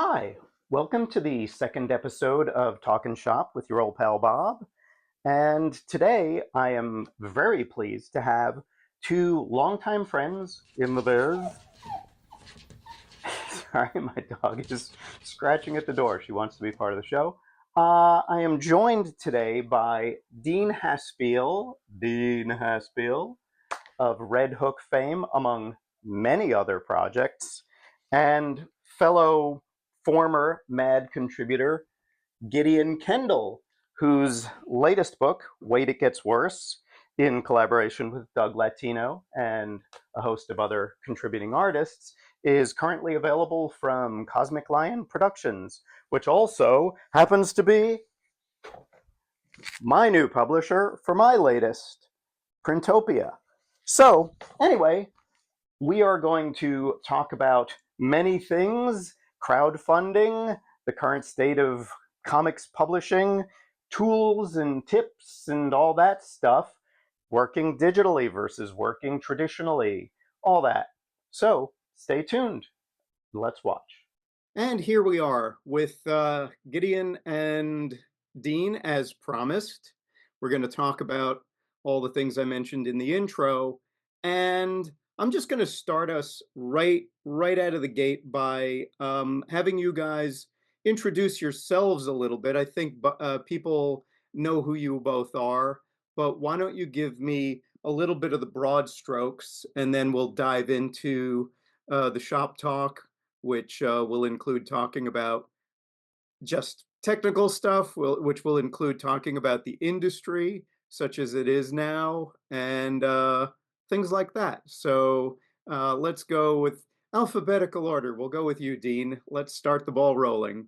Hi, welcome to the second episode of Talkin' Shop with your old pal Bob. And today I am very pleased to have two longtime friends in the biz. Sorry, my dog is scratching at the door. She wants to be part of the show. I am joined today by Dean Haspiel of Red Hook fame, among many other projects, and fellow former Mad contributor Gideon Kendall, whose latest book, Wait It Gets Worse, in collaboration with Doug Latino and a host of other contributing artists, is currently available from Cosmic Lion Productions, which also happens to be my new publisher for my latest, Printopia. So, anyway, we are going to talk about many things: crowdfunding, the current state of comics publishing, tools and tips and all that stuff, working digitally versus working traditionally, all that. So stay tuned. Let's watch. And here we are with Gideon and Dean, as promised. We're going to talk about all the things I mentioned in the intro, and I'm just going to start us right out of the gate by having you guys introduce yourselves a little bit. I think people know who you both are, but why don't you give me a little bit of the broad strokes, and then we'll dive into the shop talk, which will include talking about just technical stuff, which will include talking about the industry, such as it is now, and things like that. So let's go with alphabetical order. We'll go with you, Dean. Let's start the ball rolling.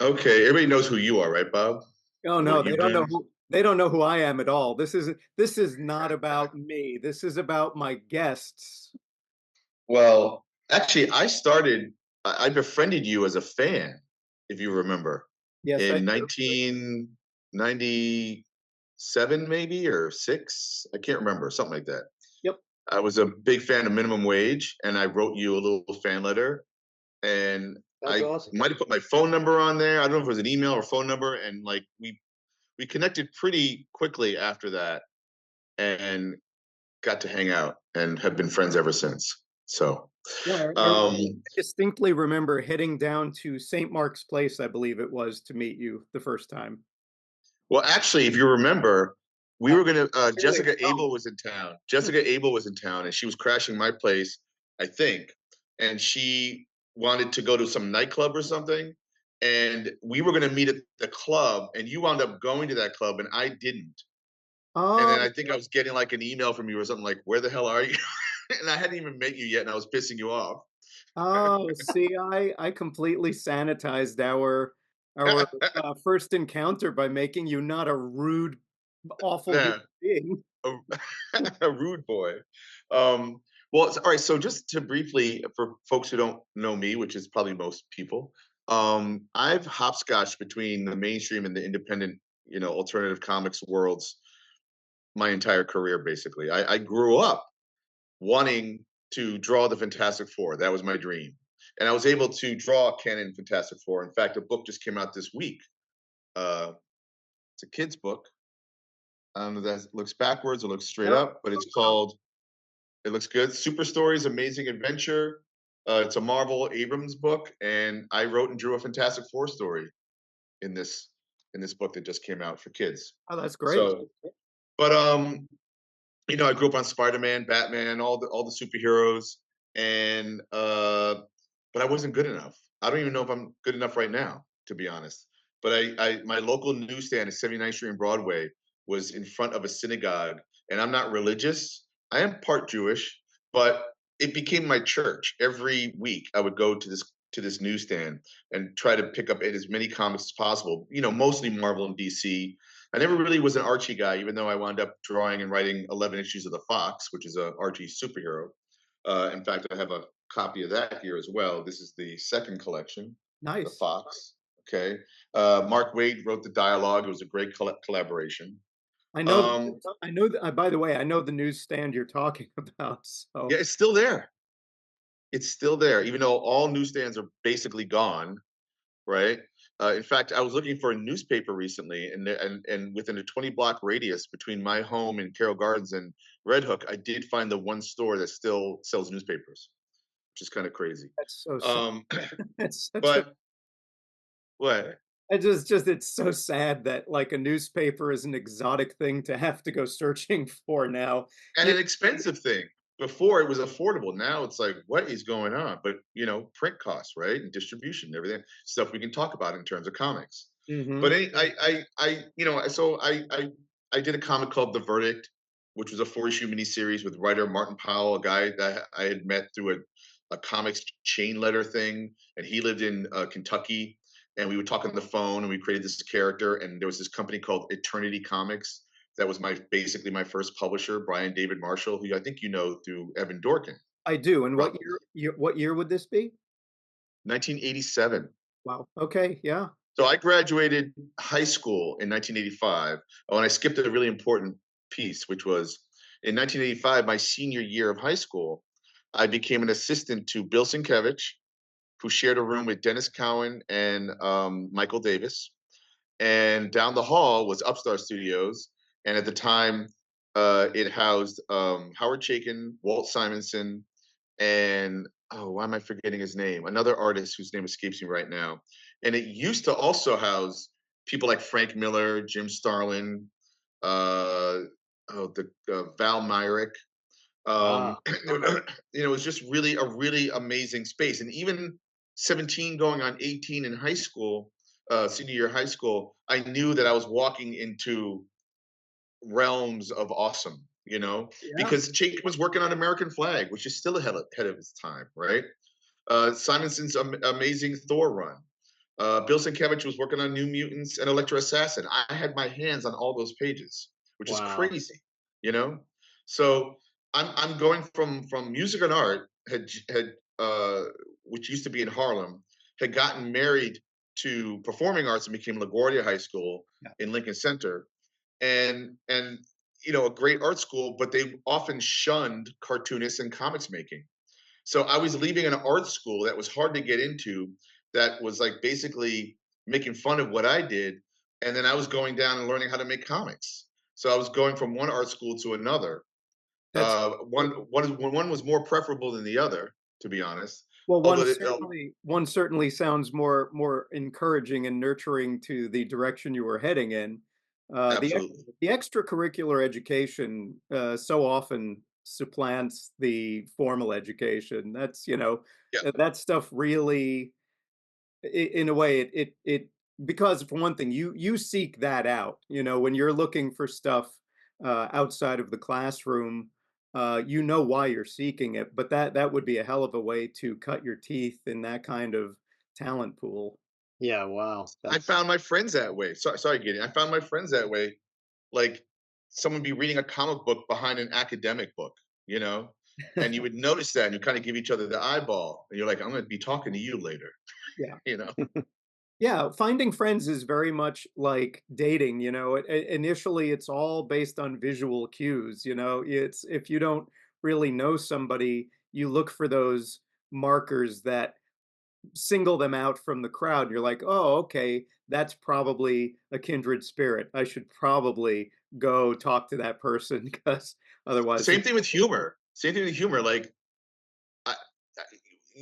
Okay, everybody knows who you are, right, Bob? Oh no, What they you don't know do? who I am at all. This is not about me. This is about my guests. Well, actually, I befriended you as a fan, if you remember, Yes, I in do. 1997, maybe, or six. I can't remember, something like that. Yep. I was a big fan of minimum wage, and I wrote you a little fan letter, and That's I awesome. might have put my phone number on there. I don't know if it was an email or phone number, and like we connected pretty quickly after that, and got to hang out and have been friends ever since. So, Yeah, I um, distinctly remember heading down to St. Mark's Place, I believe it was, to meet you the first time. well, actually, if you remember, we were gonna. Really? Jessica Oh, Abel was in town. Jessica Abel was in town, and she was crashing my place, I think, and she wanted to go to some nightclub or something. And we were gonna meet at the club, and you wound up going to that club, and I didn't. And then oh, I think I was getting like an email from you or something like, "Where the hell are you?" And I hadn't even met you yet, and I was pissing you off. oh, see, I completely sanitized our first encounter by making you not a rude, awful human Yeah. being. a, a rude boy. Um, well, all right. So just to briefly, for folks who don't know me, which is probably most people, I've hopscotched between the mainstream and the independent, alternative comics worlds my entire career. Basically, I grew up wanting to draw the Fantastic Four. That was my dream, and I was able to draw canon Fantastic Four. In fact, a book just came out this week. Uh, it's a kid's book. I don't know if that looks backwards or looks straight No, up, but it's called It looks good. Super Stories, Amazing Adventure. It's a Marvel Abrams book, and I wrote and drew a Fantastic Four story in this book that just came out for kids. oh, that's great. So, but I grew up on Spider-Man, Batman, all the superheroes, and but I wasn't good enough. I don't even know if I'm good enough right now, to be honest. But I my local newsstand at 79th Street and Broadway was in front of a synagogue, and I'm not religious. I am part Jewish, but it became my church. Every week, I would go to this newsstand and try to pick up as many comics as possible. Mostly Marvel and DC. I never really was an Archie guy, even though I wound up drawing and writing 11 issues of the Fox, which is a Archie superhero. In fact, I have a copy of that here as well. This is the second collection, the Nice. Fox. Okay. Mark Waid wrote the dialogue. It was a great collaboration. I know, Um, I know. By the way, I know the newsstand you're talking about. So yeah, it's still there. It's still there, even though all newsstands are basically gone, right? In fact, I was looking for a newspaper recently, and within a 20-block radius between my home and Carroll Gardens and Red Hook, I did find the one store that still sells newspapers, which is kind of crazy. That's so sad. Um, It's such a but what? it's so sad that like a newspaper is an exotic thing to have to go searching for now. And You an expensive thing. Before it was affordable. Now it's like, what is going on? But print costs, right, and distribution, and everything stuff we can talk about in terms of comics. Mhm. But I did a comic called The Verdict, which was a 4-issue miniseries with writer Martin Powell, a guy that I had met through a comics chain letter thing, and he lived in Kentucky, and we would talk on the phone, and we created this character, and there was this company called Eternity Comics that was basically my first publisher, Brian David Marshall, who I think you know through Evan Dorkin, I do, and probably. what year would this be? 1987. Wow, okay, yeah. So I graduated high school in 1985. Oh, and I skipped a really important piece, which was in 1985, my senior year of high school, I became an assistant to Bill Sienkiewicz, who shared a room with Dennis Cowan and Michael Davis. And down the hall was Upstart Studios, and at the time, it housed Howard Chaykin, Walt Simonson, and why am I forgetting his name? Another artist whose name escapes me right now. And it used to also house people like Frank Miller, Jim Starlin, uh, Val Myrick. Ah, It was just really a really amazing space. And even 17 going on 18 in high school, senior year of high school, I knew that I was walking into realms of awesome, Yeah. because Jake was working on American Flag, which is still ahead of its time, right? Simonson's amazing Thor run. Bill Sienkiewicz was working on New Mutants and Electro Assassin. I had my hands on all those pages, which is wow. crazy, you know. So I'm going from music and art had which used to be in Harlem, had gotten married to performing arts and became LaGuardia High School Yeah. in Lincoln Center, and a great art school, but they often shunned cartoonists and comics making. So I was leaving an art school that was hard to get into, that was like basically making fun of what I did, and then I was going down and learning how to make comics. So I was going from one art school to another. That's One was more preferable than the other, to be honest. well, Although one certainly sounds more encouraging and nurturing to the direction you were heading in. absolutely, The extracurricular education so often supplants the formal education. That's yeah, that stuff really, in a way, it because for one thing, you seek that out. When you're looking for stuff outside of the classroom, you know why you're seeking it. But that would be a hell of a way to cut your teeth in that kind of talent pool. Yeah, wow. I That's found my friends that way. Sorry, Gideon. I found my friends that way. Like someone be reading a comic book behind an academic book, you know, and you would notice that, and you kind of give each other the eyeball, and you're like, I'm going to be talking to you later, Yeah. you know. Yeah, finding friends is very much like dating, initially it's all based on visual cues, it's if you don't really know somebody, you look for those markers that single them out from the crowd. You're like, "Oh, okay, that's probably a kindred spirit. I should probably go talk to that person because otherwise Same thing with humor. Same thing with humor. Like I,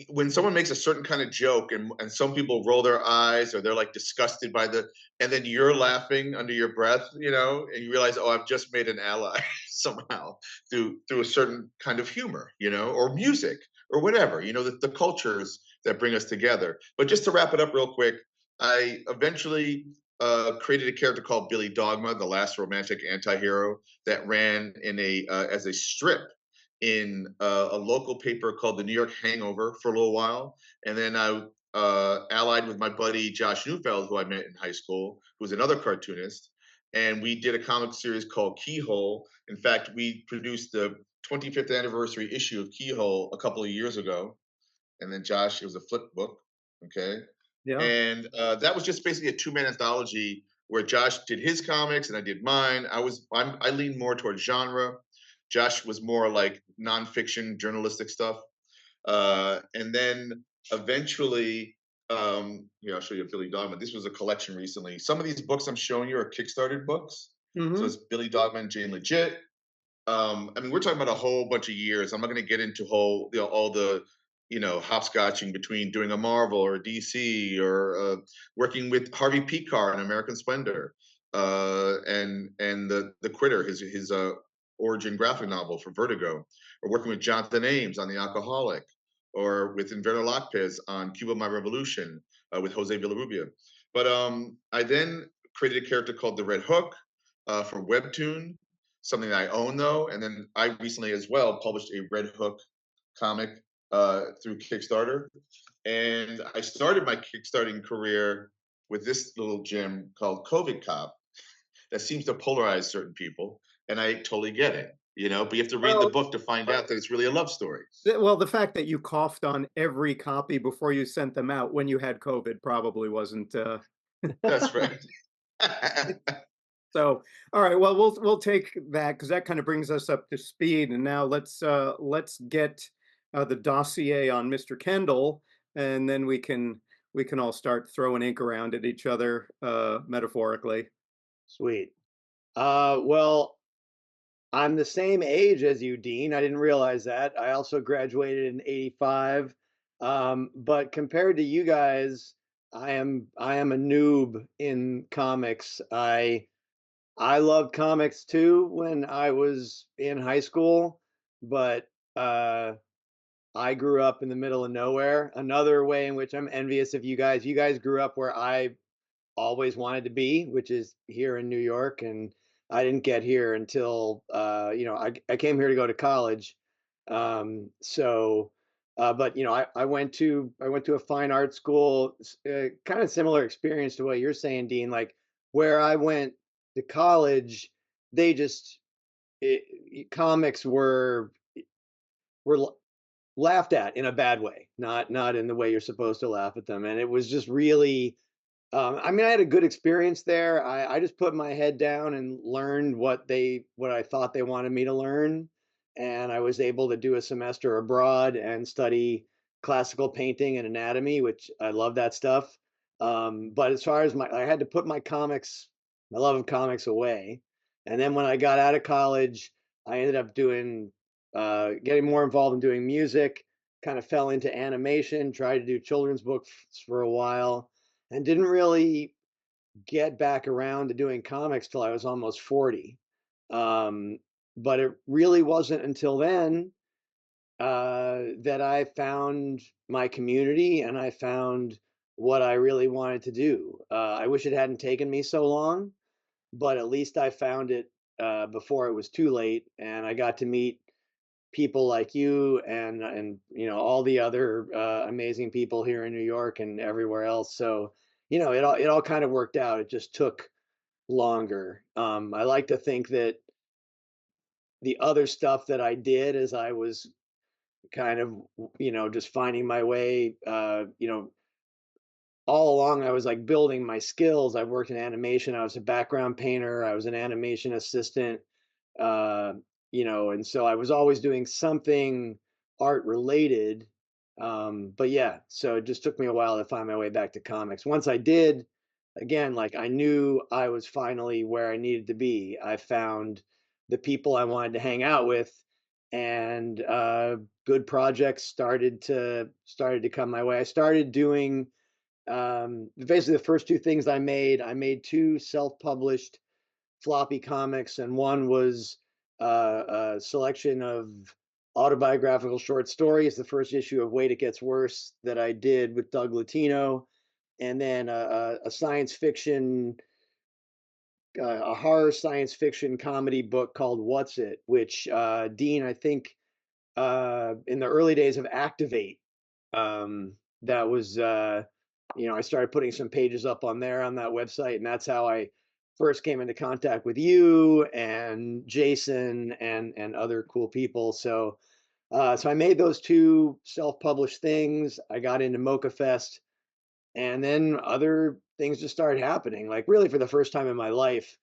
when someone makes a certain kind of joke, and some people roll their eyes, or they're like disgusted by and then you're laughing under your breath, and you realize, oh, I've just made an ally somehow through a certain kind of humor, or music or whatever, the cultures that bring us together. But just to wrap it up real quick, I eventually created a character called Billy Dogma, the last romantic anti-hero, that ran in as a strip in a local paper called the New York Hangover for a little while. And then I allied with my buddy Josh Neufeld, who I met in high school, who's another cartoonist. And we did a comic series called Keyhole. In fact, we produced the 25th anniversary issue of Keyhole a couple of years ago. And then Josh, it was a flip book. Okay. yeah. And that was just basically a 2-man anthology where Josh did his comics and I did mine. I leaned more towards genre. Josh was more like nonfiction, journalistic stuff. And then eventually, here I'll show you Billy Dogma. This was a collection recently. Some of these books I'm showing you are Kickstarted books. So it's Billy Dogma and Jane Legit. I mean, we're talking about a whole bunch of years. I'm not going to get into all the hopscotching between doing a Marvel or a DC or working with Harvey Kurtzman in American Splendor, and the Quitter, his origin graphic novel for Vertigo, or working with Jonathan Ames on The Alcoholic, or with Inverno Lopez on Cuba My Revolution with Jose Villarrubia. But I then created a character called the Red Hook for Webtoon, something that I own though. And then I recently as well published a Red Hook comic through Kickstarter. And I started my Kickstarting career with this little gem called COVID Cop that seems to polarize certain people. And I totally get it, but you have to read the book to find out that it's really a love story. Well, the fact that you coughed on every copy before you sent them out when you had COVID probably wasn't. That's right. So, all right. Well, we'll take that because that kind of brings us up to speed. And now let's get the dossier on Mr. Kendall, and then we can all start throwing ink around at each other, metaphorically. Sweet. Well, I'm the same age as you, Dean. I didn't realize that. I also graduated in '85. But compared to you guys, I am a noob in comics. I loved comics too when I was in high school, but I grew up in the middle of nowhere. Another way in which I'm envious of you guys. You guys grew up where I always wanted to be, which is here in New York, and I didn't get here until I came here to go to college. But I went to a fine art school, kind of similar experience to what you're saying, Dean. Like where I went to college, they just comics were laughed at in a bad way, not in the way you're supposed to laugh at them, and it was just really. I mean, I had a good experience there. I just put my head down and learned what I thought they wanted me to learn, and I was able to do a semester abroad and study classical painting and anatomy, which I love that stuff. But as far as I had to put my love of comics away, and then when I got out of college, I ended up getting more involved in doing music. Kind of fell into animation, tried to do children's books for a while, and didn't really get back around to doing comics till I was almost 40. But it really wasn't until then that I found my community and I found what I really wanted to do. I wish it hadn't taken me so long, but at least I found it before it was too late, and I got to meet people like you and all the other amazing people here in New York and everywhere else. So it all kind of worked out. It just took longer. I like to think that the other stuff that I did as I was kind of just finding my way, all along I was like building my skills. I worked in animation. I was a background painter. I was an animation assistant. uh, and so I was always doing something art related. But yeah, so it just took me a while to find my way back to comics. Once I did, again, like I knew I was finally where I needed to be. I found the people I wanted to hang out with, and good projects started to come my way. I started doing basically the first two things I made two self-published floppy comics, and one was a selection of autobiographical short stories, the first issue of Wait It Gets Worse that I did with Doug Latino, and then a science fiction, a horror science fiction comedy book called What's It, which Dean, I think, in the early days of Activate, that was, I started putting some pages up on there on that website, and that's how I first came into contact with you and Jason and other cool people. So I made those two self-published things. I got into Mocha Fest, and then other things just started happening. Like really for the first time in my life,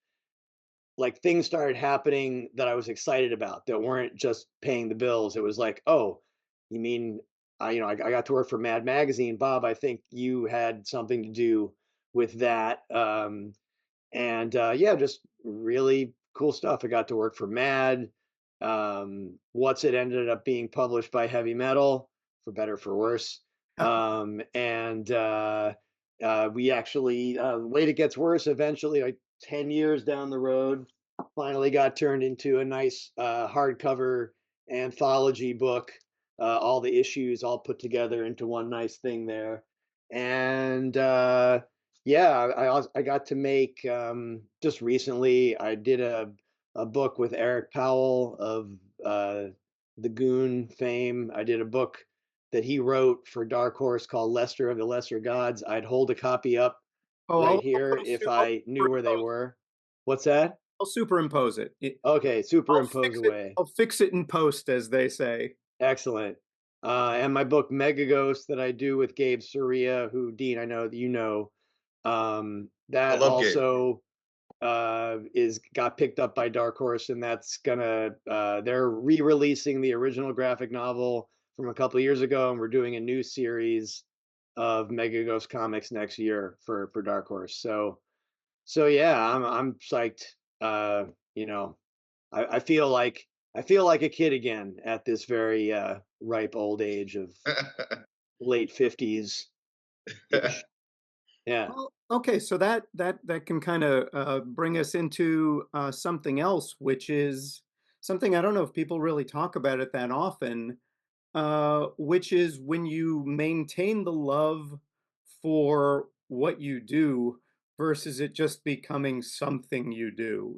like things started happening that I was excited about that weren't just paying the bills. It was like, oh, you mean I got to work for Mad Magazine. Bob, I think you had something to do with that. And yeah, just really cool stuff. I got to work for Mad. What's It ended up being published by Heavy Metal, for better for worse. And we actually, Wait It Gets Worse, eventually, like 10 years down the road, finally got turned into a nice hardcover anthology book. All the issues all put together into one nice thing there. And yeah, I got to make just recently. I did a book with Eric Powell of the Goon fame. I did a book that he wrote for Dark Horse called Lester of the Lesser Gods. I'd hold a copy up Oh, right here if I'll I knew where they were. What's that? superimpose it. Okay, superimpose away. I'll fix it in post, as they say. Excellent. And my book Megaghost that I do with Gabe Soria, who Dean, I know that you know, I that love Gabe. also is got picked up by Dark Horse, and that's gonna they're re-releasing the original graphic novel from a couple of years ago, and we're doing a new series of Megaghost comics next year for Dark Horse. So yeah, I'm psyched. You know, I feel like a kid again at this very ripe old age of late 50s ish. Yeah. Well, okay, so that can kind of bring us into something else, which is something I don't know if people really talk about it that often, which is when you maintain the love for what you do versus it just becoming something you do.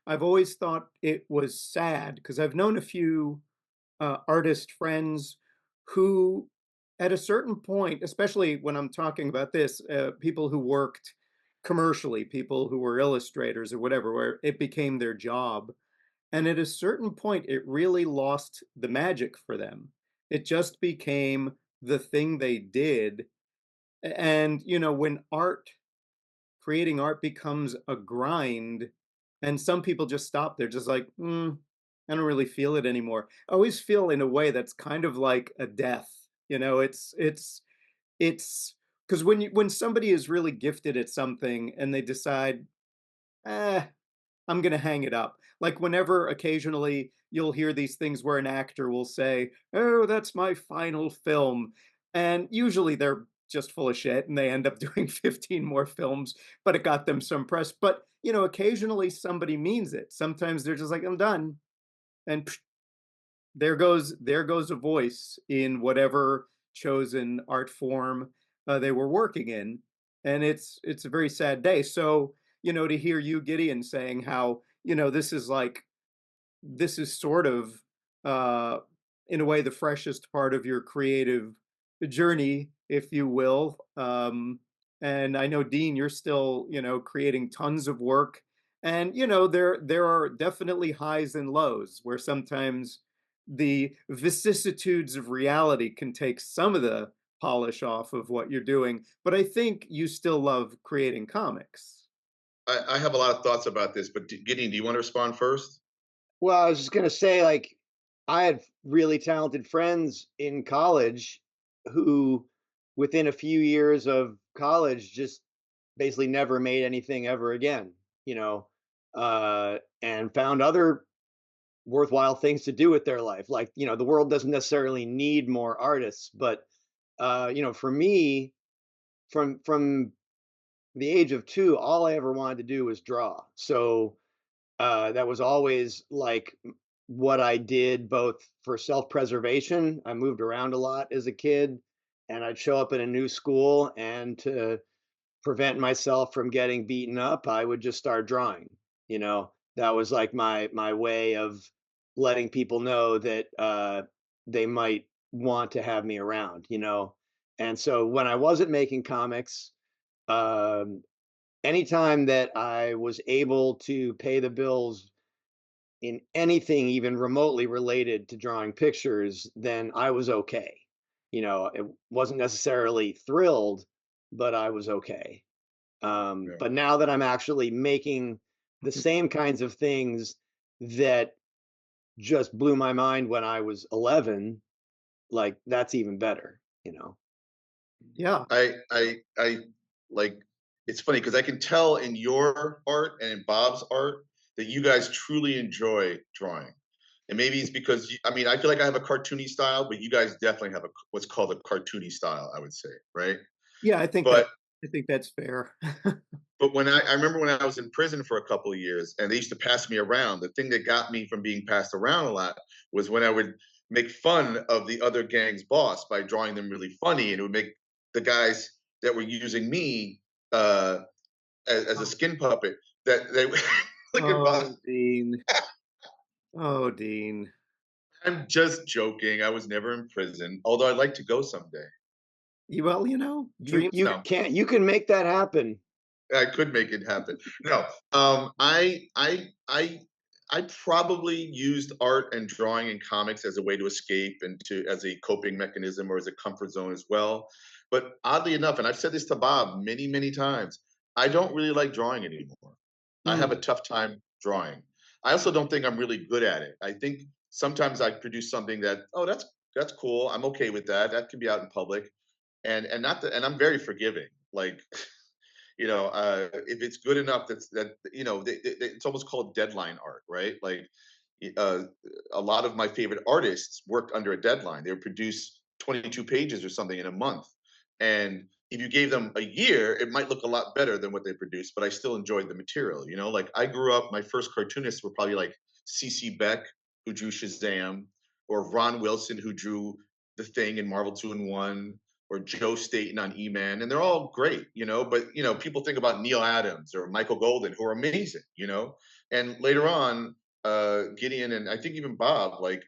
I've always thought it was sad because I've known a few artist friends who, at a certain point, especially when I'm talking about this, people who worked commercially, people who were illustrators or whatever, where it became their job. And at a certain point, it really lost the magic for them. It just became the thing they did. And, when creating art becomes a grind, and some people just stop. They're just like, I don't really feel it anymore. I always feel in a way that's kind of like a death. It's because when somebody is really gifted at something and they decide, eh, I'm going to hang it up. Like whenever occasionally you'll hear these things where an actor will say, "Oh, that's my final film." And usually they're just full of shit and they end up doing 15 more films, but it got them some press. But, occasionally somebody means it. Sometimes they're just like, I'm done. And there goes a voice in whatever chosen art form they were working in, and it's a very sad day. So to hear you, Gideon, saying how this is sort of uh, in a way the freshest part of your creative journey, if you will. And I know, Dean, you're still creating tons of work, and there are definitely highs and lows where sometimes the vicissitudes of reality can take some of the polish off of what you're doing. But I think you still love creating comics. I have a lot of thoughts about this, but Gideon, do you want to respond first? Well, I was just gonna say, like, I had really talented friends in college who, within a few years of college, just basically never made anything ever again, and found other worthwhile things to do with their life. Like, the world doesn't necessarily need more artists, but for me, from the age of 2, all I ever wanted to do was draw. So that was always like what I did, both for self-preservation. I moved around a lot as a kid, and I'd show up at a new school, and to prevent myself from getting beaten up, I would just start drawing. That was like my way of letting people know that they might want to have me around. And so when I wasn't making comics, um, anytime that I was able to pay the bills in anything even remotely related to drawing pictures, then I was okay. It wasn't necessarily thrilled, but I was okay. Yeah. But now that I'm actually making the same kinds of things that just blew my mind when I was 11, like that's even better, you know. Yeah. I like it's funny because I can tell in your art and in Bob's art that you guys truly enjoy drawing. And maybe it's because I mean, I feel like I have a cartoony style, but you guys definitely have a what's called a cartoony style, I would say, right? Yeah, But I think that's fair. but when I remember when I was in prison for a couple of years and they used to pass me around, the thing that got me from being passed around a lot was when I would make fun of the other gang's boss by drawing them really funny, and it would make the guys that were using me as a skin puppet that they look at Bob. Oh, Dean. Oh, Dean. I'm just joking. I was never in prison, although I'd like to go someday. Well, You dreams. you No, can't you can make that happen. I could make it happen. No, I probably used art and drawing and comics as a way to escape and to as a coping mechanism or as a comfort zone as well. But oddly enough, and I've said this to Bob many, many times, I don't really like drawing anymore. I have a Mm. tough time drawing. I also don't think I'm really good at it. I think sometimes I produce something that, oh, that's cool. I'm okay with that. That can be out in public. And not that, and I'm very forgiving. Like if it's good enough, it's almost called deadline art, right? Like uh, a lot of my favorite artists work under a deadline. They would produce 22 pages or something in a month, and if you gave them a year, it might look a lot better than what they produced. But I still enjoyed the material. Like I grew up, my first cartoonists were probably like C.C. Beck, who drew Shazam, or Ron Wilson, who drew The Thing in Marvel 2-in-1, or Joe Staten on E-Man, and they're all great, but people think about Neil Adams or Michael Golden, who are amazing, and later on, Gideon and I think even Bob, like,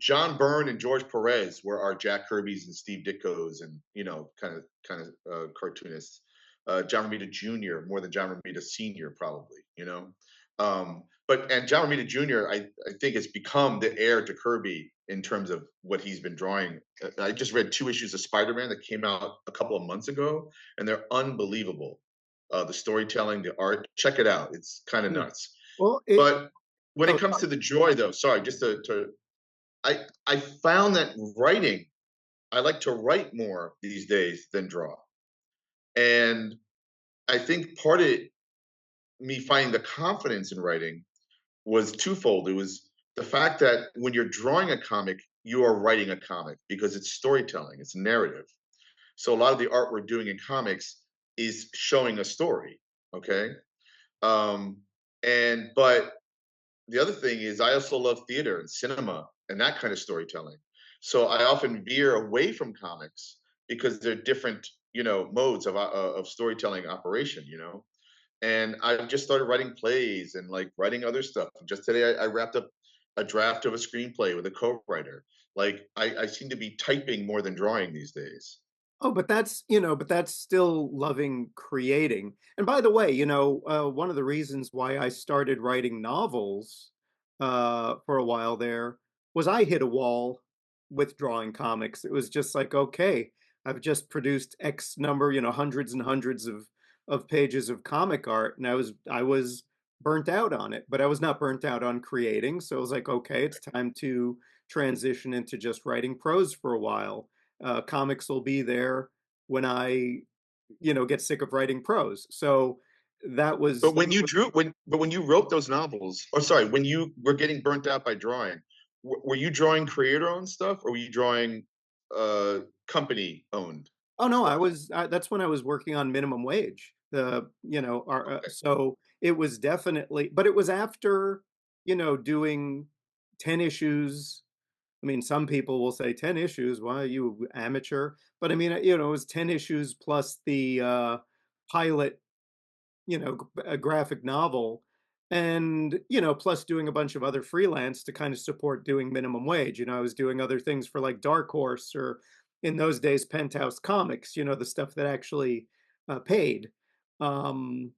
John Byrne and George Perez were our Jack Kirby's and Steve Ditko's and kind of cartoonists. John Romita Jr. more than John Romita Sr. probably, but John Romita Jr. I think has become the heir to Kirby in terms of what he's been drawing. I just read 2 issues of Spider-Man that came out a couple of months ago, and they're unbelievable. The storytelling, the art, check it out. It's kind of Yeah. nuts. Well, But when oh, it comes to the joy, though, sorry, just I found that writing, I like to write more these days than draw, and I think part of me finding the confidence in writing was twofold. It was the fact that when you're drawing a comic, you are writing a comic because it's storytelling, it's narrative. So a lot of the art we're doing in comics is showing a story. Okay. Um, but the other thing is I also love theater and cinema and that kind of storytelling. So I often veer away from comics because they're different, modes of storytelling operation, and I've just started writing plays and like writing other stuff. Just today, I wrapped up a draft of a screenplay with a co-writer. Like I seem to be typing more than drawing these days. but that's still loving creating. And by the way, one of the reasons why I started writing novels for a while there was I hit a wall with drawing comics. It was just like, okay, I've just produced X number, hundreds and hundreds of pages of comic art, and I was burnt out on it, but I was not burnt out on creating. So I was like, okay, it's time to transition into just writing prose for a while. Comics will be there when I, get sick of writing prose. So that was, But when you wrote those novels, or sorry, when you were getting burnt out by drawing, were you drawing creator-owned stuff, or were you drawing company-owned oh no, stuff? that's when I was working on minimum wage. Okay. So it was definitely, but it was after, doing 10 issues. I mean, some people will say 10 issues. Why are you amateur? But I mean, it was 10 issues plus the pilot, a graphic novel, and, plus doing a bunch of other freelance to kind of support doing minimum wage. I was doing other things for like Dark Horse or in those days, Penthouse Comics, the stuff that actually paid. Um,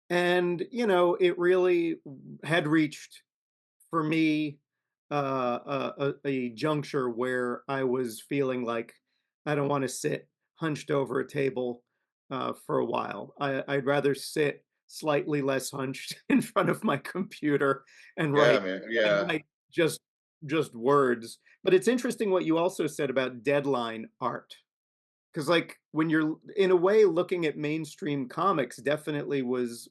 and, it really had reached for me a juncture where I was feeling like I don't want to sit hunched over a table for a while. I'd rather sit slightly less hunched in front of my computer and Yeah, write man. and Yeah. write just just words But it's interesting what you also said about deadline art. Because like when you're in a way looking at mainstream comics definitely was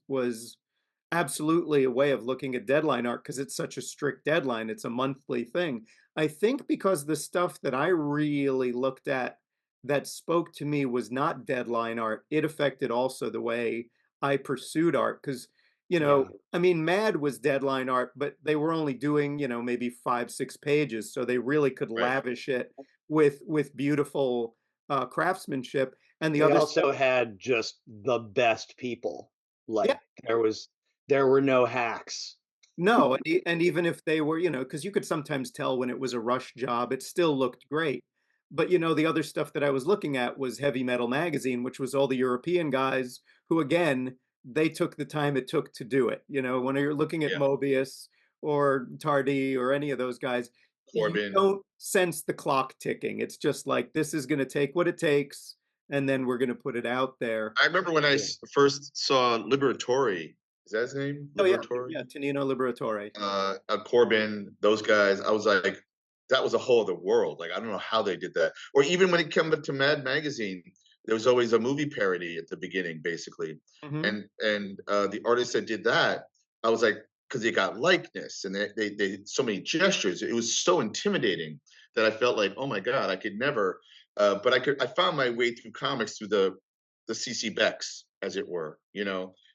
absolutely a way of looking at deadline art because it's such a strict deadline. It's a monthly thing. I think because the stuff that I really looked at that spoke to me was not deadline art, it affected also the way I pursued art. Because, Yeah. I mean, Mad was deadline art, but they were only doing, maybe 5, 6 pages. So they really could Right. lavish it with beautiful craftsmanship. And the They other also stuff, had just the best people. yeah, Like there were no hacks. no, and even if they were, because you could sometimes tell when it was a rush job, it still looked great. But the other stuff that I was looking at was Heavy Metal Magazine, which was all the European guys who, again, they took the time it took to do it. When you're looking at Yeah. Mobius or Tardy or any of those guys, you Corbin. don't sense the clock ticking. It's just like this is going to take what it takes, and then we're going to put it out there. I remember when I Yeah. first saw Liberatore. Is that his name? Oh yeah, Liberatore? yeah, Tonino Liberatore. Corbin, those guys. I was like, that was a whole other world. Like, I don't know how they did that. Or even when it came to Mad Magazine, there was always a movie parody at the beginning, basically. Mhm. And the artists that did that, I was like, because they got likeness and they so many gestures. It was so intimidating that I felt like, oh my God, I could never. But I found my way through comics through the CC Becks, as it were,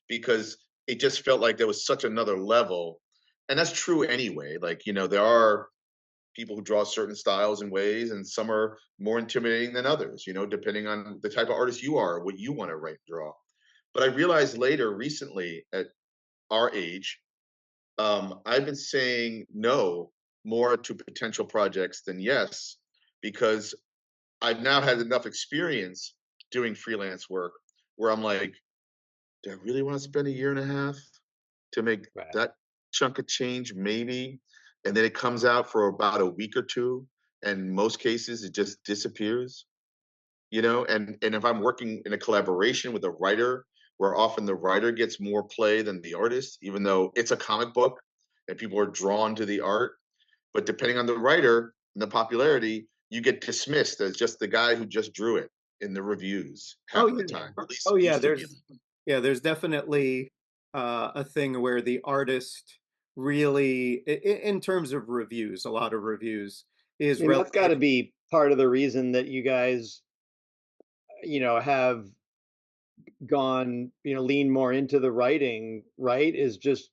because it just felt like there was such another level. And that's true anyway. Like, there are people who draw certain styles and ways, and some are more intimidating than others, depending on the type of artist you are, what you want to write and draw. But I realized later, recently, at our age, I've been saying no more to potential projects than yes, because I've now had enough experience doing freelance work where I'm like, do I really want to spend a year and a half to make Right. that chunk of change? Maybe. And then it comes out for about a week or two. And in most cases, it just disappears, and if I'm working in a collaboration with a writer, where often the writer gets more play than the artist, even though it's a comic book and people are drawn to the art. But depending on the writer and the popularity, you get dismissed as just the guy who just drew it in the reviews Oh half of the yeah. time. At least Oh it yeah. used to be. There's definitely a thing where the artist really, in terms of reviews, a lot of reviews I is mean, that's got to relegated. be part of the reason that you guys, have gone, lean more into the writing, right? Is just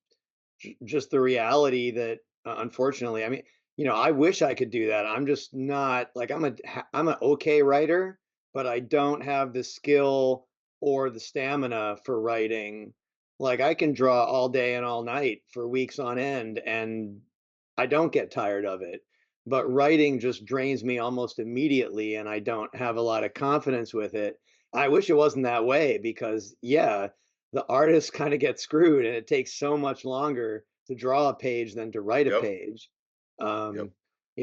the reality that unfortunately, I mean, I wish I could do that. I'm just not like I'm an okay writer, but I don't have the skill or the stamina for writing. Like I can draw all day and all night for weeks on end and I don't get tired of it. But writing just drains me almost immediately and I don't have a lot of confidence with it. I wish it wasn't that way because yeah, the artist kind of gets screwed and it takes so much longer to draw a page than to write a Yep. page. Yep. Um,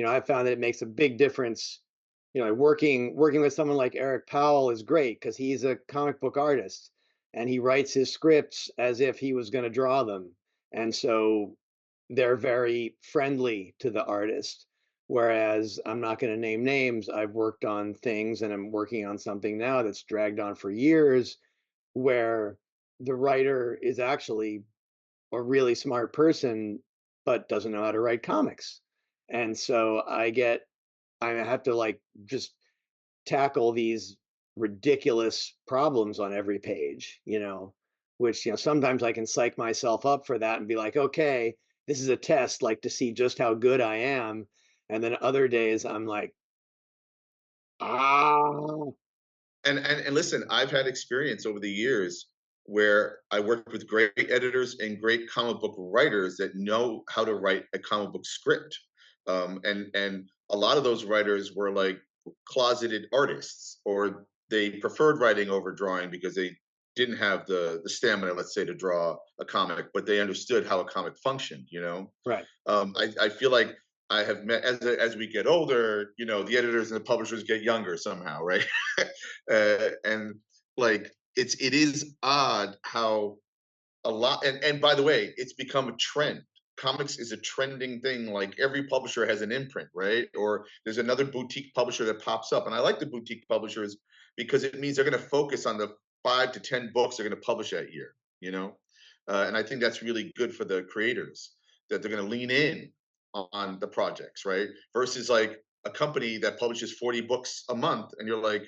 I found that it makes a big difference. Working with someone like Eric Powell is great because he's a comic book artist and he writes his scripts as if he was going to draw them. And so they're very friendly to the artist. Whereas I'm not going to name names. I've worked on things and I'm working on something now that's dragged on for years where the writer is actually a really smart person but doesn't know how to write comics. And so I have to like just tackle these ridiculous problems on every page, which sometimes I can psych myself up for that and be like, okay, this is a test like to see just how good I am. And then other days I'm like, ah, And listen, I've had experience over the years where I worked with great editors and great comic book writers that know how to write a comic book script. And a lot of those writers were like closeted artists, or they preferred writing over drawing because they didn't have the stamina, let's say, to draw a comic, but they understood how a comic functioned. right. I feel like I have met as we get older, the editors and the publishers get younger somehow, right? And like it is odd how a lot, and by the way, it's become a trend comics is a trending thing. Like every publisher has an imprint, right? Or there's another boutique publisher that pops up. And I like the boutique publishers because it means they're going to focus on the 5 to 10 books they're going to publish that year, you know? And I think that's really good for the creators, that they're going to lean in on the projects, right? Versus like a company that publishes 40 books a month and you're like,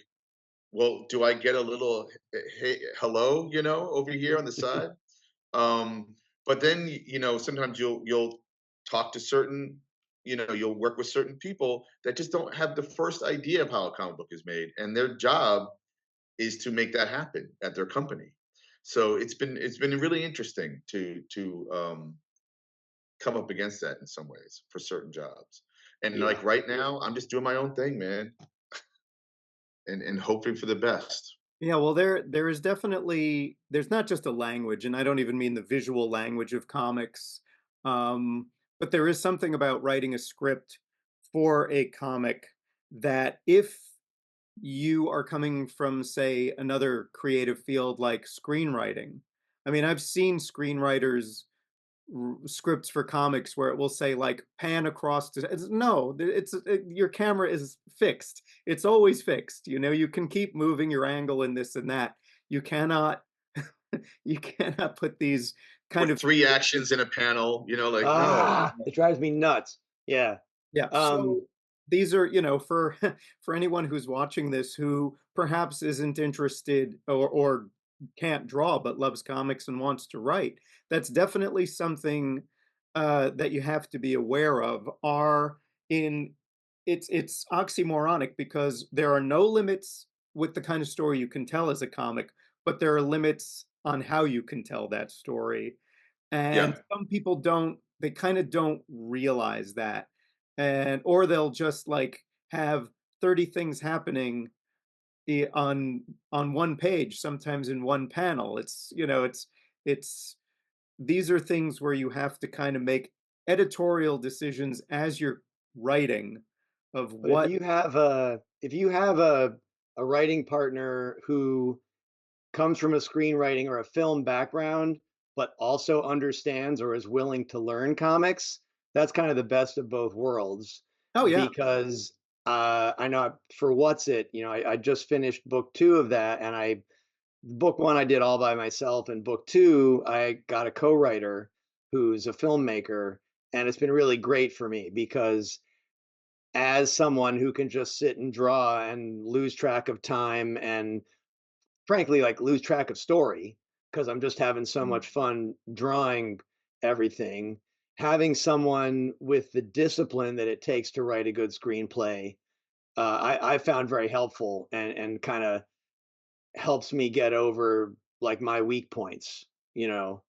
well, do I get a little hey, hello, you know, over here on the side? But then, you know, sometimes you'll talk to certain, you know, you'll work with certain people that just don't have the first idea of how a comic book is made, and their job is to make that happen at their company. So it's been really interesting to come up against that in some ways for certain jobs. And Yeah. like right now, I'm just doing my own thing, man, and hoping for the best. Yeah, well, there is definitely, there's not just a language, and I don't even mean the visual language of comics, um, but there is something about writing a script for a comic that if you are coming from, say, another creative field like screenwriting, I mean, I've seen screenwriters scripts for comics where it will say like pan across to no, your camera is fixed, it's always fixed, you know, you can keep moving your angle and this and that, you cannot you cannot put these kind With of 3 actions in a panel, you know, like, no. Ah, it drives me nuts. Yeah. yeah. Um, So these are, you know, for for anyone who's watching this who perhaps isn't interested or can't draw but loves comics and wants to write, that's definitely something that you have to be aware of. Are in it's oxymoronic because there are no limits with the kind of story you can tell as a comic, but there are limits on how you can tell that story. And Yeah. some people don't, they kind of don't realize that. And or they'll just like have 30 things happening on one page, sometimes in one panel. It's, you know, it's these are things where you have to kind of make editorial decisions as you're writing of but if what. you have a writing partner who comes from a screenwriting or a film background, but also understands or is willing to learn comics, that's kind of the best of both worlds. Oh yeah. Because I know for What's It, you know, I just finished book two of that, and book one I did all by myself, and book two I got a co-writer who's a filmmaker, and it's been really great for me because as someone who can just sit and draw and lose track of time and frankly like lose track of story because I'm just having so Mm. much fun drawing everything, having someone with the discipline that it takes to write a good screenplay, I found very helpful and kind of helps me get over like my weak points, you know.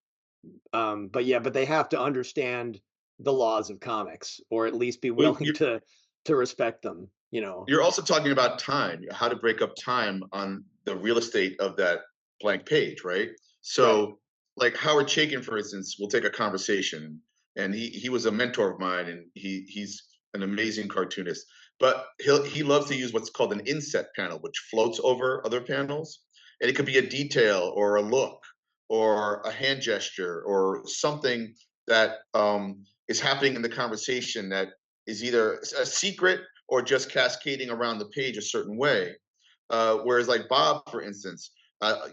But yeah, but they have to understand the laws of comics or at least be Well, willing to respect them, you know. you're also talking about time, how to break up time on the real estate of that blank page, right? Right. So, like Howard Chaykin, for instance, will take a conversation, and he was a mentor of mine, and he's an amazing cartoonist. But he loves to use what's called an inset panel, which floats over other panels, and it could be a detail or a look or a hand gesture or something that is happening in the conversation that is either a secret or just cascading around the page a certain way. Whereas like Bob, for instance,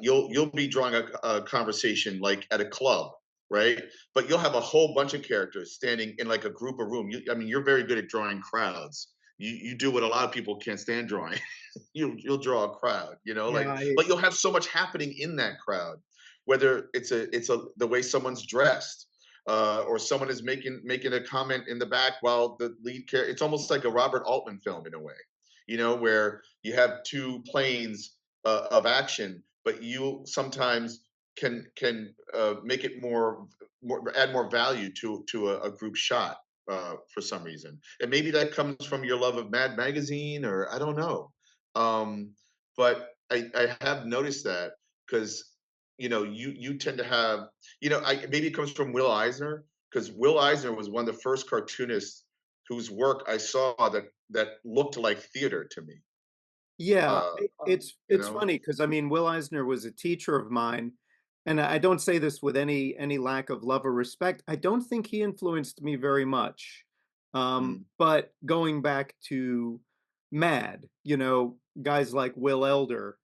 you'll be drawing a conversation like at a club, right? But you'll have a whole bunch of characters standing in like a group of room. I mean, you're very good at drawing crowds. You do what a lot of people can't stand drawing. You'll draw a crowd, you know, Yeah, like, but you'll have so much happening in that crowd, whether it's a the way someone's dressed, or someone is making a comment in the back while the lead character. It's almost like a Robert Altman film in a way, you know, where you have two planes of action, but you sometimes can make it more add more value to a group shot for some reason, and maybe that comes from your love of Mad Magazine, or I don't know. Um, but I have noticed that because you tend to have maybe it comes from Will Eisner, because Will Eisner was one of the first cartoonists whose work I saw that looked like theater to me. yeah. Uh, It's you it's know, funny because I mean Will Eisner was a teacher of mine, and I don't say this with any lack of love or respect. I don't think he influenced me very much. Mm, But going back to Mad, guys like Will Elder,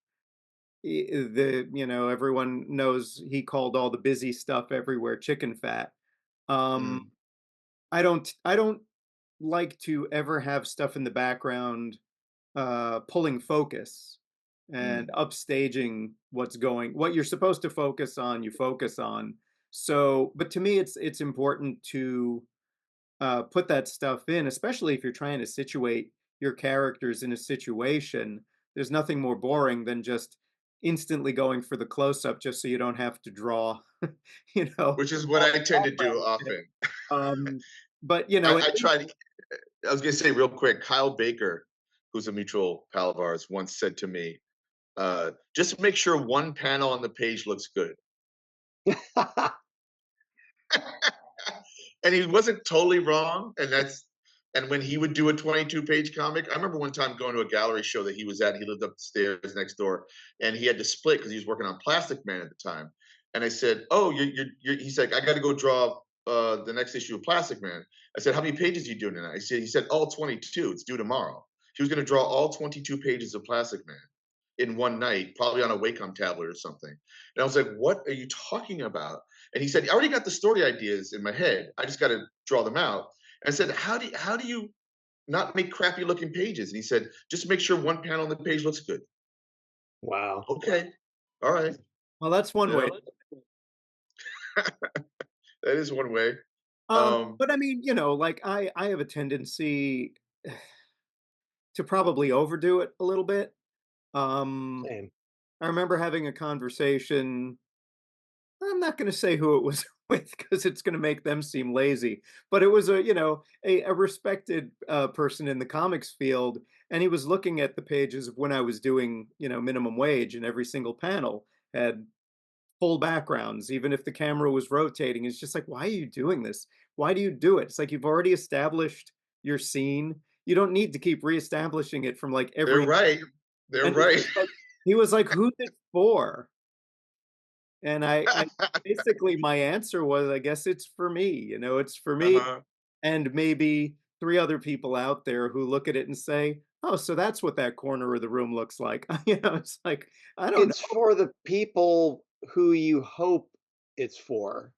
everyone knows he called all the busy stuff everywhere chicken fat. Um, mm, I don't like to ever have stuff in the background pulling focus mm. and upstaging what you're supposed to focus on, you focus on. So, but to me, it's important to put that stuff in, especially if you're trying to situate your characters in a situation. There's nothing more boring than just instantly going for the close up just so you don't have to draw, you know, Which is what all I the tend to do background shit. often. But I try to. I was going to say real quick. Kyle Baker, who's a mutual pal of ours, once said to me, "Just make sure one panel on the page looks good." And he wasn't totally wrong. And when he would do a 22-page comic, I remember one time going to a gallery show that he was at. He lived upstairs next door, and he had to split because he was working on Plastic Man at the time. And I said, "Oh, he's like, I got to go draw the next issue of Plastic Man." I said, "How many pages are you doing tonight?" He said, "All 22. It's due tomorrow." He was going to draw all 22 pages of Plastic Man in one night, probably on a Wacom tablet or something. And I was like, "What are you talking about?" And he said, "I already got the story ideas in my head. I just got to draw them out." And I said, "How do you not make crappy looking pages?" And he said, "Just make sure one panel on the page looks good." Wow. Okay, all right, Well, that's one you way. know, that is one way. Um, But I mean, like I have a tendency to probably overdo it a little bit. Um, Same. I remember having a conversation. I'm not going to say who it was with because it's going to make them seem lazy. But it was a respected person in the comics field, and he was looking at the pages of when I was doing minimum wage, and every single panel had full backgrounds, even if the camera was rotating. It's just like, why are you doing this? Why do you do it? It's like you've already established your scene. You don't need to keep reestablishing it from like they're every. right. They're And right. he was like, "Who's it for?" And I basically my answer was, I guess it's for me, it's for me Uh-huh. and maybe 3 other people out there who look at it and say, "Oh, so that's what that corner of the room looks like." It's like, I don't It's know. for the people who you hope it's for.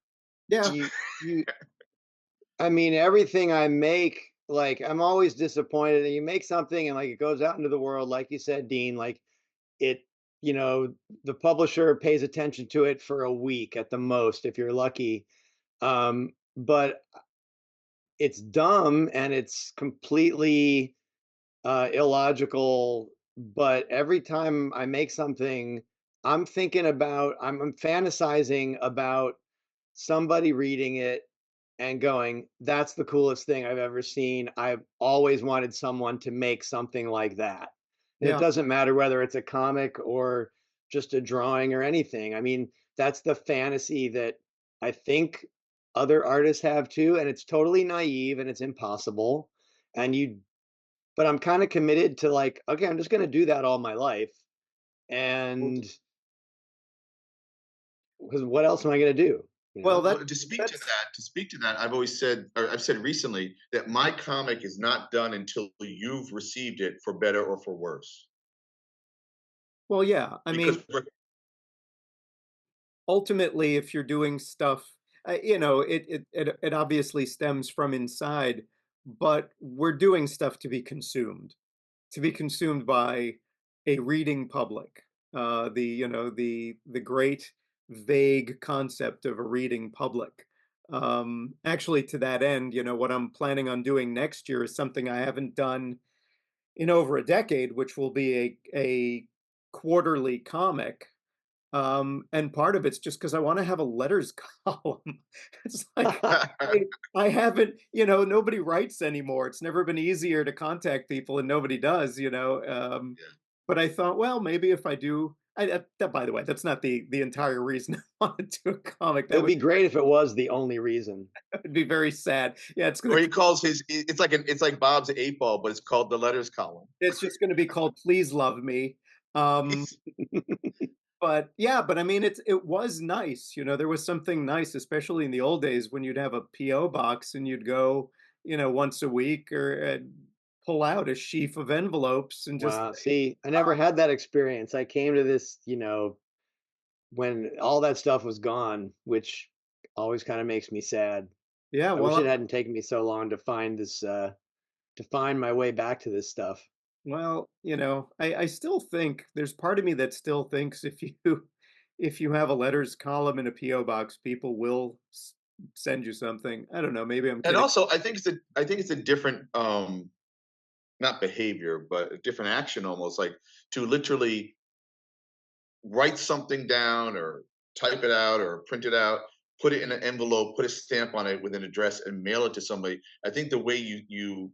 Yeah. You you I mean, everything I make, like, I'm always disappointed that you make something and like it goes out into the world, like you said, Dean, like it, you know, the publisher pays attention to it for a week at the most, if you're lucky. But it's dumb and it's completely illogical. But every time I make something, I'm fantasizing about somebody reading it and going, "That's the coolest thing I've ever seen. I've always wanted someone to make something like that." And it Yeah. doesn't matter whether it's a comic or just a drawing or anything. I mean, that's the fantasy that I think other artists have too, and it's totally naive and it's impossible. And you but I'm kind of committed to like, okay, I'm just going to do that all my life. Well, And because what else am I going to do? You Well, know? well, to speak to that, I've always said, or I've said recently, that my comic is not done until you've received it for better or for worse. well, yeah. I Because mean, ultimately, if you're doing stuff, it obviously stems from inside, but we're doing stuff to be consumed by a reading public. The great vague concept of a reading public. Actually, to that end, what I'm planning on doing next year is something I haven't done in over a decade, which will be a quarterly comic. And part of it's just because I want to have a letters column. It's like I, I haven't, nobody writes anymore. It's never been easier to contact people, and nobody does. But I thought, well, maybe if I do, that, by the way, that's not the entire reason I want to do a comic. It That would would, be great if it was the only reason. that would be very sad. Yeah, or he calls it's like Bob's 8 Ball, but it's called the letters column. it's just going to be called "Please Love Me." Um, But yeah, but I mean, it was nice. There was something nice, especially in the old days when you'd have a PO box and you'd go, once a week or pull out a sheaf of envelopes and just Wow. See, I never had that experience. I came to this, when all that stuff was gone, which always kind of makes me sad. yeah, I wish well, it hadn't taken me so long to find this, to find my way back to this stuff. I still think there's part of me that still thinks if you if you have a letters column in a PO box, people will send you something. I don't know. Maybe I'm And kidding. also, I think it's a different not behavior, but a different action almost like to literally write something down or type it out or print it out, put it in an envelope, put a stamp on it with an address, and mail it to somebody. I think the way you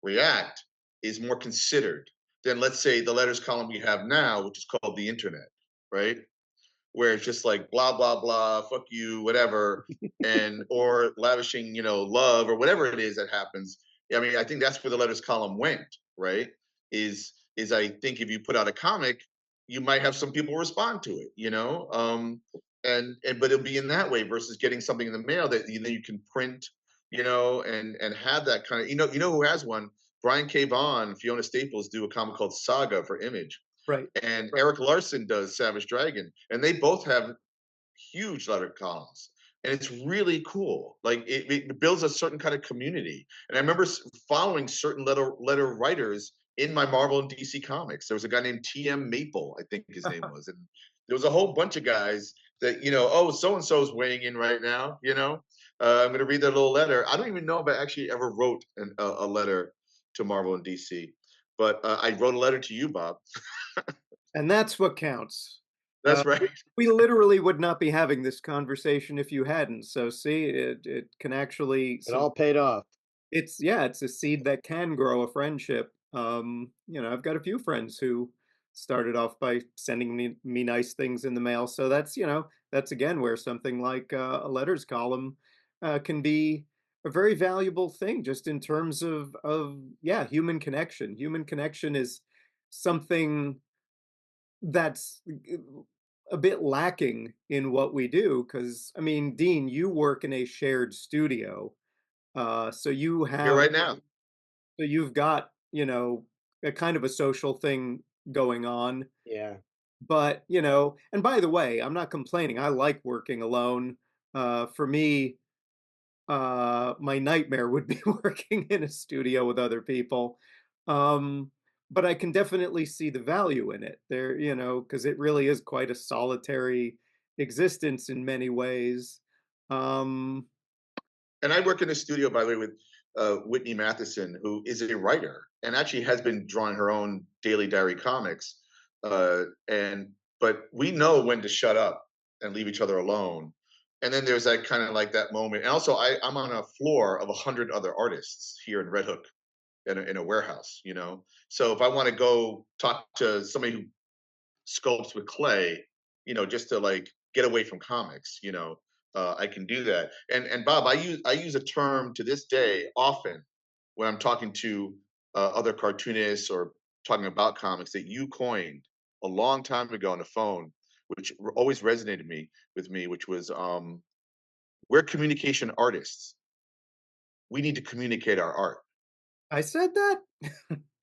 react is more considered than, let's say, the letters column we have now, which is called the internet, right? Where it's just like blah blah blah, fuck you, whatever, and or lavishing, love or whatever it is that happens. I mean, I think that's where the letters column went, right? Is I think if you put out a comic, you might have some people respond to it. And but it'll be in that way versus getting something in the mail that then you can print, and have that kind of, who has one? Brian K. Vaughan, Fiona Staples do a comic called Saga for Image, Right. and Eric Larson does Savage Dragon, and they both have huge letter columns, and it's really cool. Like it builds a certain kind of community. And I remember following certain letter writers in my Marvel and DC comics. There was a guy named T.M. Maple, I think his name was, and there was a whole bunch of guys that oh, so and so's weighing in right now. I'm going to read their little letter. I don't even know if I actually ever wrote a letter to Marvel and DC, but I wrote a letter to you, Bob. And that's what counts. That's right. We literally would not be having this conversation if you hadn't. So see, it can actually It all paid off. it's a seed that can grow a friendship. I've got a few friends who started off by sending me nice things in the mail. So that's again where something like a letters column can be a very valuable thing, just in terms of yeah, human connection. Human connection is something that's a bit lacking in what we do. Because I mean, Dean, you work in a shared studio, so Here right now. you've got, a kind of a social thing going on. Yeah. But, and by the way, I'm not complaining. I like working alone. For me, my nightmare would be working in a studio with other people. Um, but I can definitely see the value in it there, because it really is quite a solitary existence in many ways. Um, And I work in a studio, by the way, with Whitney Matheson, who is a writer and actually has been drawing her own daily diary comics. And but we know when to shut up and leave each other alone. And then there's that kind of like that moment. And also, I'm on a floor of 100 other artists here in Red Hook in a warehouse. So if I want to go talk to somebody who sculpts with clay, just to like get away from comics, I can do that. And Bob, I use a term to this day often when I'm talking to other cartoonists or talking about comics that you coined a long time ago on the phone, which always resonated with me, which was we're communication artists. We need to communicate our art. I said that.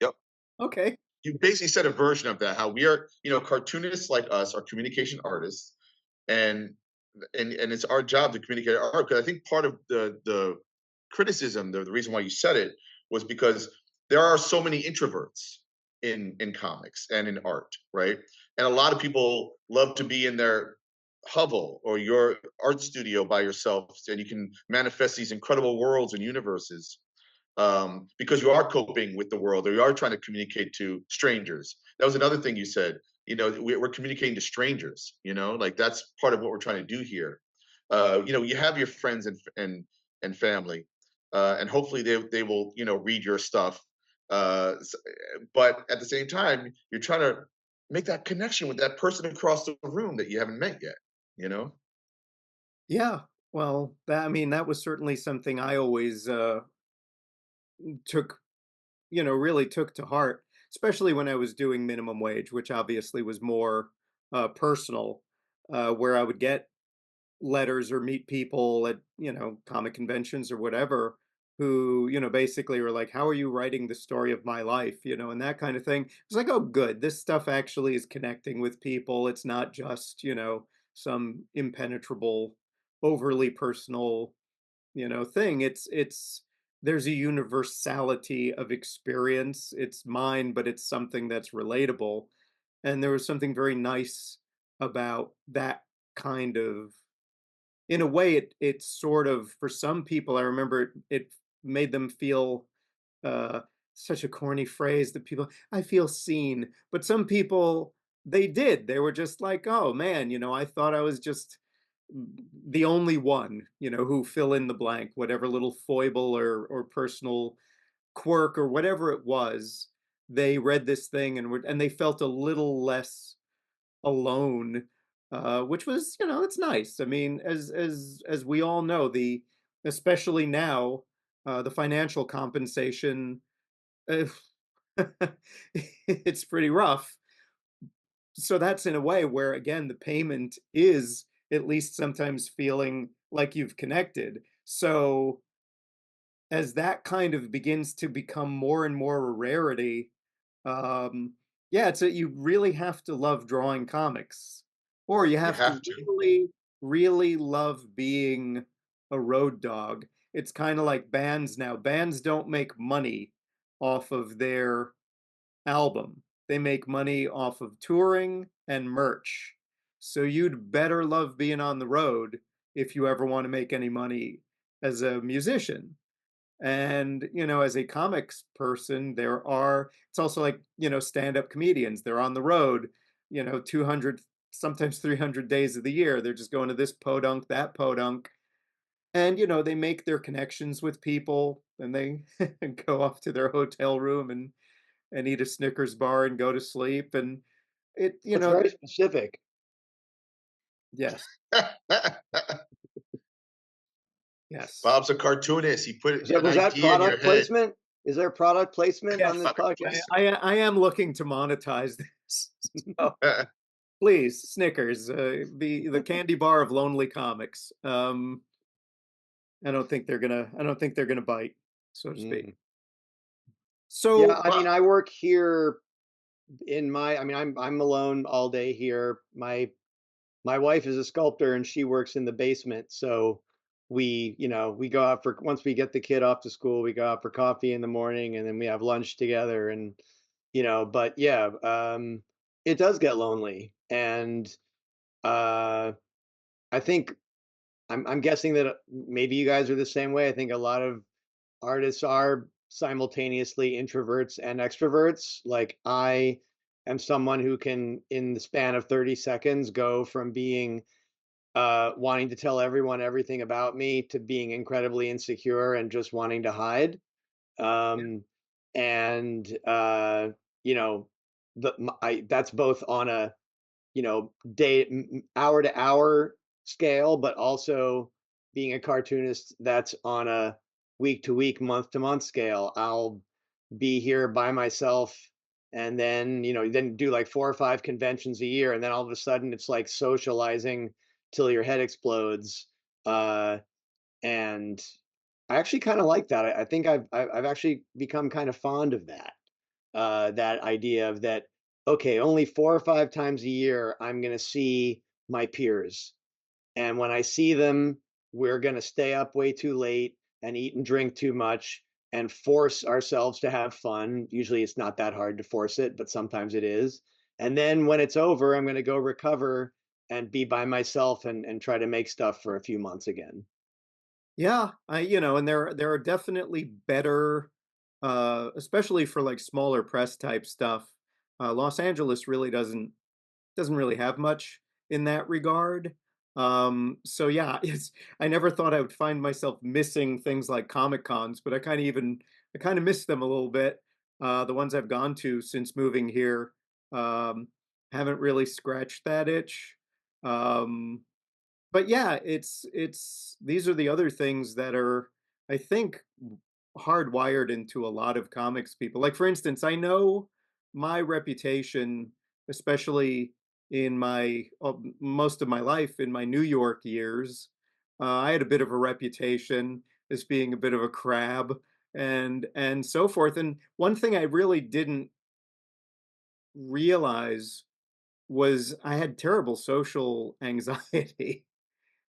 Yep. Okay. You basically said a version of that, how we are, cartoonists like us are communication artists, and and it's our job to communicate our art. Because I think part of the criticism, the reason why you said it, was because there are so many introverts in comics and in art, right? And a lot of people love to be in their hovel or your art studio by yourself, and you can manifest these incredible worlds and universes, because you are coping with the world or you are trying to communicate to strangers. That was another thing you said. We're communicating to strangers. Like that's part of what we're trying to do here. You have your friends and family, and hopefully they will read your stuff. But at the same time, you're trying to make that connection with that person across the room that you haven't met yet. You know. Yeah. Well, that was certainly something I always took, really took to heart, especially when I was doing minimum wage, which obviously was more personal, where I would get letters or meet people at, comic conventions or whatever, who, basically were like, how are you writing the story of my life, and that kind of thing. It's like, oh, good, this stuff actually is connecting with people. It's not just, some impenetrable, overly personal, thing. It's there's a universality of experience. It's mine, but it's something that's relatable. And there was something very nice about that kind of, in a way, it sort of, for some people, I remember it made them feel, uh such a corny phrase that people, I feel seen. But some people, they were just like, oh man, I thought I was just the only one, who fill in the blank, whatever little foible or personal quirk or whatever it was. They read this thing and they felt a little less alone, which was, it's nice. I mean, as we all know, the especially now, the financial compensation, uh, it's pretty rough. So that's in a way where, again, the payment is at least sometimes feeling like you've connected. So as that kind of begins to become more and more a rarity, um, yeah, you really have to love drawing comics, or you You have have to to. really, really love being a road dog. It's kind of like bands now. Bands don't make money off of their album. They make money off of touring and merch. So you'd better love being on the road if you ever want to make any money as a musician. And, as a comics person, it's also like, stand-up comedians. They're on the road, 200, sometimes 300 days of the year. They're just going to this podunk, that podunk. And, they make their connections with people, and they go off to their hotel room and eat a Snickers bar and go to sleep. And it, That's very specific. yes, yes. Bob's a cartoonist. He put an Was that idea in your product head. placement? Is there product placement on Yes, this Product podcast? placement. I am looking to monetize this. So, please, Snickers, the candy bar of lonely comics. I don't think they're gonna bite, so to speak. Mm. Yeah, So I mean, Well, I work here I mean, I'm alone all day here. My wife is a sculptor and she works in the basement, so we go out for once we get the kid off to school, we go out for coffee in the morning and then we have lunch together and but yeah, it does get lonely and uh I think I'm guessing that maybe you guys are the same way. I think a lot of artists are simultaneously introverts and extroverts. Like I am someone who can, in the span of 30 seconds, go from being wanting to tell everyone everything about me to being incredibly insecure and just wanting to hide. Um, and you know, that's both on a hour to hour scale, but also being a cartoonist that's on a week to week, month to month scale. I'll be here by myself and then then do like 4 or 5 conventions a year and then all of a sudden it's like socializing till your head explodes. And I actually kind of like that. I think I've actually become kind of fond of that. That idea of that, okay, only 4 or 5 times a year I'm going to see my peers. And when I see them, we're going to stay up way too late and eat and drink too much and force ourselves to have fun. Usually it's not that hard to force it, but sometimes it is. And then when it's over, I'm going to go recover and be by myself and try to make stuff for a few months again. yeah, and there are definitely better, especially for like smaller press type stuff. Los Angeles really doesn't really have much in that regard. So yeah, I never thought I would find myself missing things like Comic Cons, but I kind of miss them a little bit. The ones I've gone to since moving here, um, haven't really scratched that itch. Um, but yeah, it's these are the other things that are, I think, hardwired into a lot of comics people. Like for instance, I know my reputation, especially in my most of my life in my New York years. I had a bit of a reputation as being a bit of a crab and so forth. And one thing I really didn't realize was I had terrible social anxiety.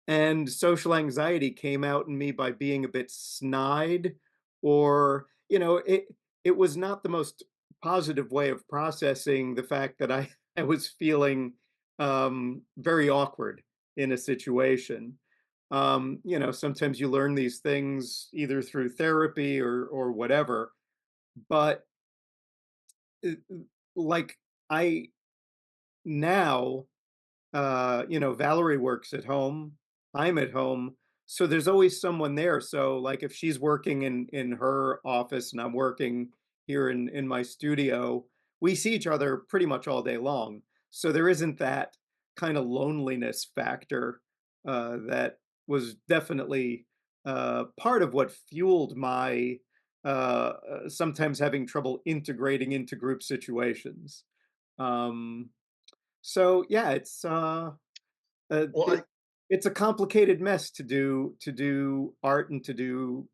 And social anxiety came out in me by being a bit snide, or, it was not the most positive way of processing the fact that I was feeling very awkward in a situation. Sometimes you learn these things either through therapy or whatever, but uh, like I now Valerie works at home. I'm at home. So there's always someone there. So like if she's working in her office and I'm working here in my studio, we see each other pretty much all day long. So there isn't that kind of loneliness factor that was definitely part of what fueled my sometimes having trouble integrating into group situations. Um, so yeah, uh, Well, it, it's a complicated mess to do art and to do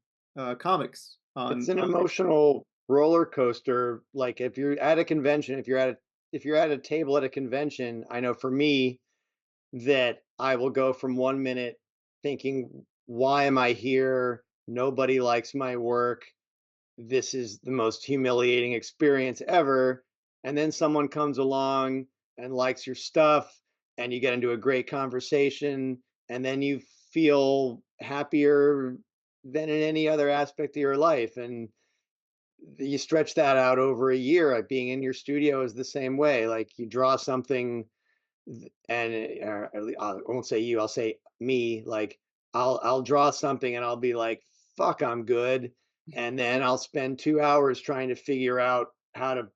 comics It's on an on. emotional roller coaster. Like if you're at a convention, if you're at a table at a convention, I know for me that I will go from 1 minute thinking, why am I here? Nobody likes my work. This is the most humiliating experience ever. And then someone comes along and likes your stuff, and you get into a great conversation, and then you feel happier than in any other aspect of your life. And you stretch that out over a year. Being in your studio is the same way. Like you draw something, and I won't say you, I'll say me. Like I'll draw something, and I'll be like, "Fuck, I'm good," and then I'll spend 2 hours trying to figure out how to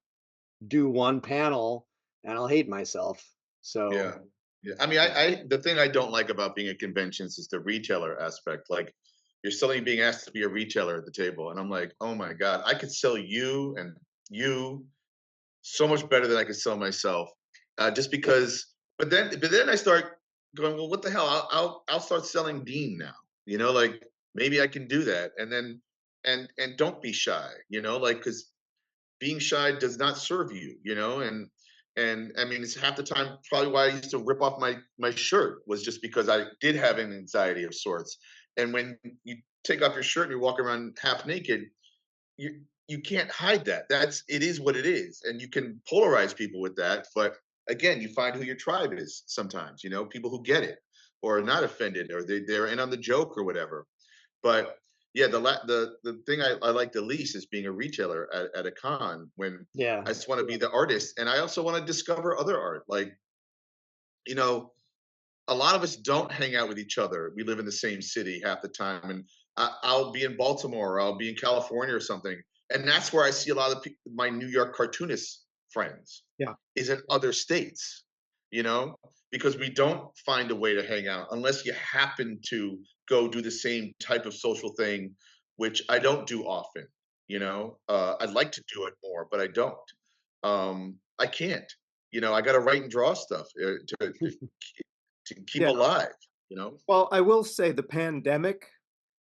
do one panel, and I'll hate myself. So yeah, yeah. I mean, yeah, the thing I don't like about being at conventions is the retailer aspect. Like, you're suddenly being asked to be a retailer at the table, and I'm like, oh my god, I could sell you and you so much better than I could sell myself. Just because, but then I start going, well, what the hell? I'll start selling Dean now. Like maybe I can do that, and then and don't be shy. Like because being shy does not serve you. And I mean it's half the time probably why I used to rip off my shirt was just because I did have an anxiety of sorts. And when you take off your shirt and you walk around half naked, you can't hide that. It is what it is, and you can polarize people with that. But again, you find who your tribe is sometimes. People who get it or are not offended, or they're in on the joke or whatever. But yeah, the thing I like the least is being a retailer at a con when yeah, I just want to be the artist, and I also want to discover other art. Like you know, a lot of us don't hang out with each other. We live in the same city half the time, and I'll be in Baltimore, or I'll be in California or something, and that's where I see a lot of my New York cartoonist friends Yeah, is in other states. You know, because we don't find a way to hang out unless you happen to go do the same type of social thing, which I don't do often. I'd like to do it more, but I don't. I can't. I got to write and draw stuff to keep yeah. alive, you know? Well, I will say the pandemic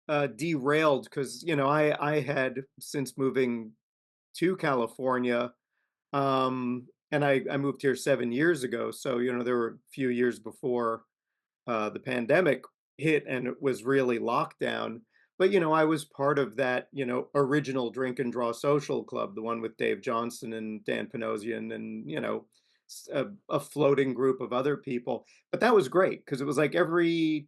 derailed because I had since moving to California, and I moved here 7 years ago. So there were a few years before the pandemic hit and it was really lockdown. But I was part of that original Drink and Draw Social Club, the one with Dave Johnson and Dan Panosian, and a floating group of other people. But that was great because it was like every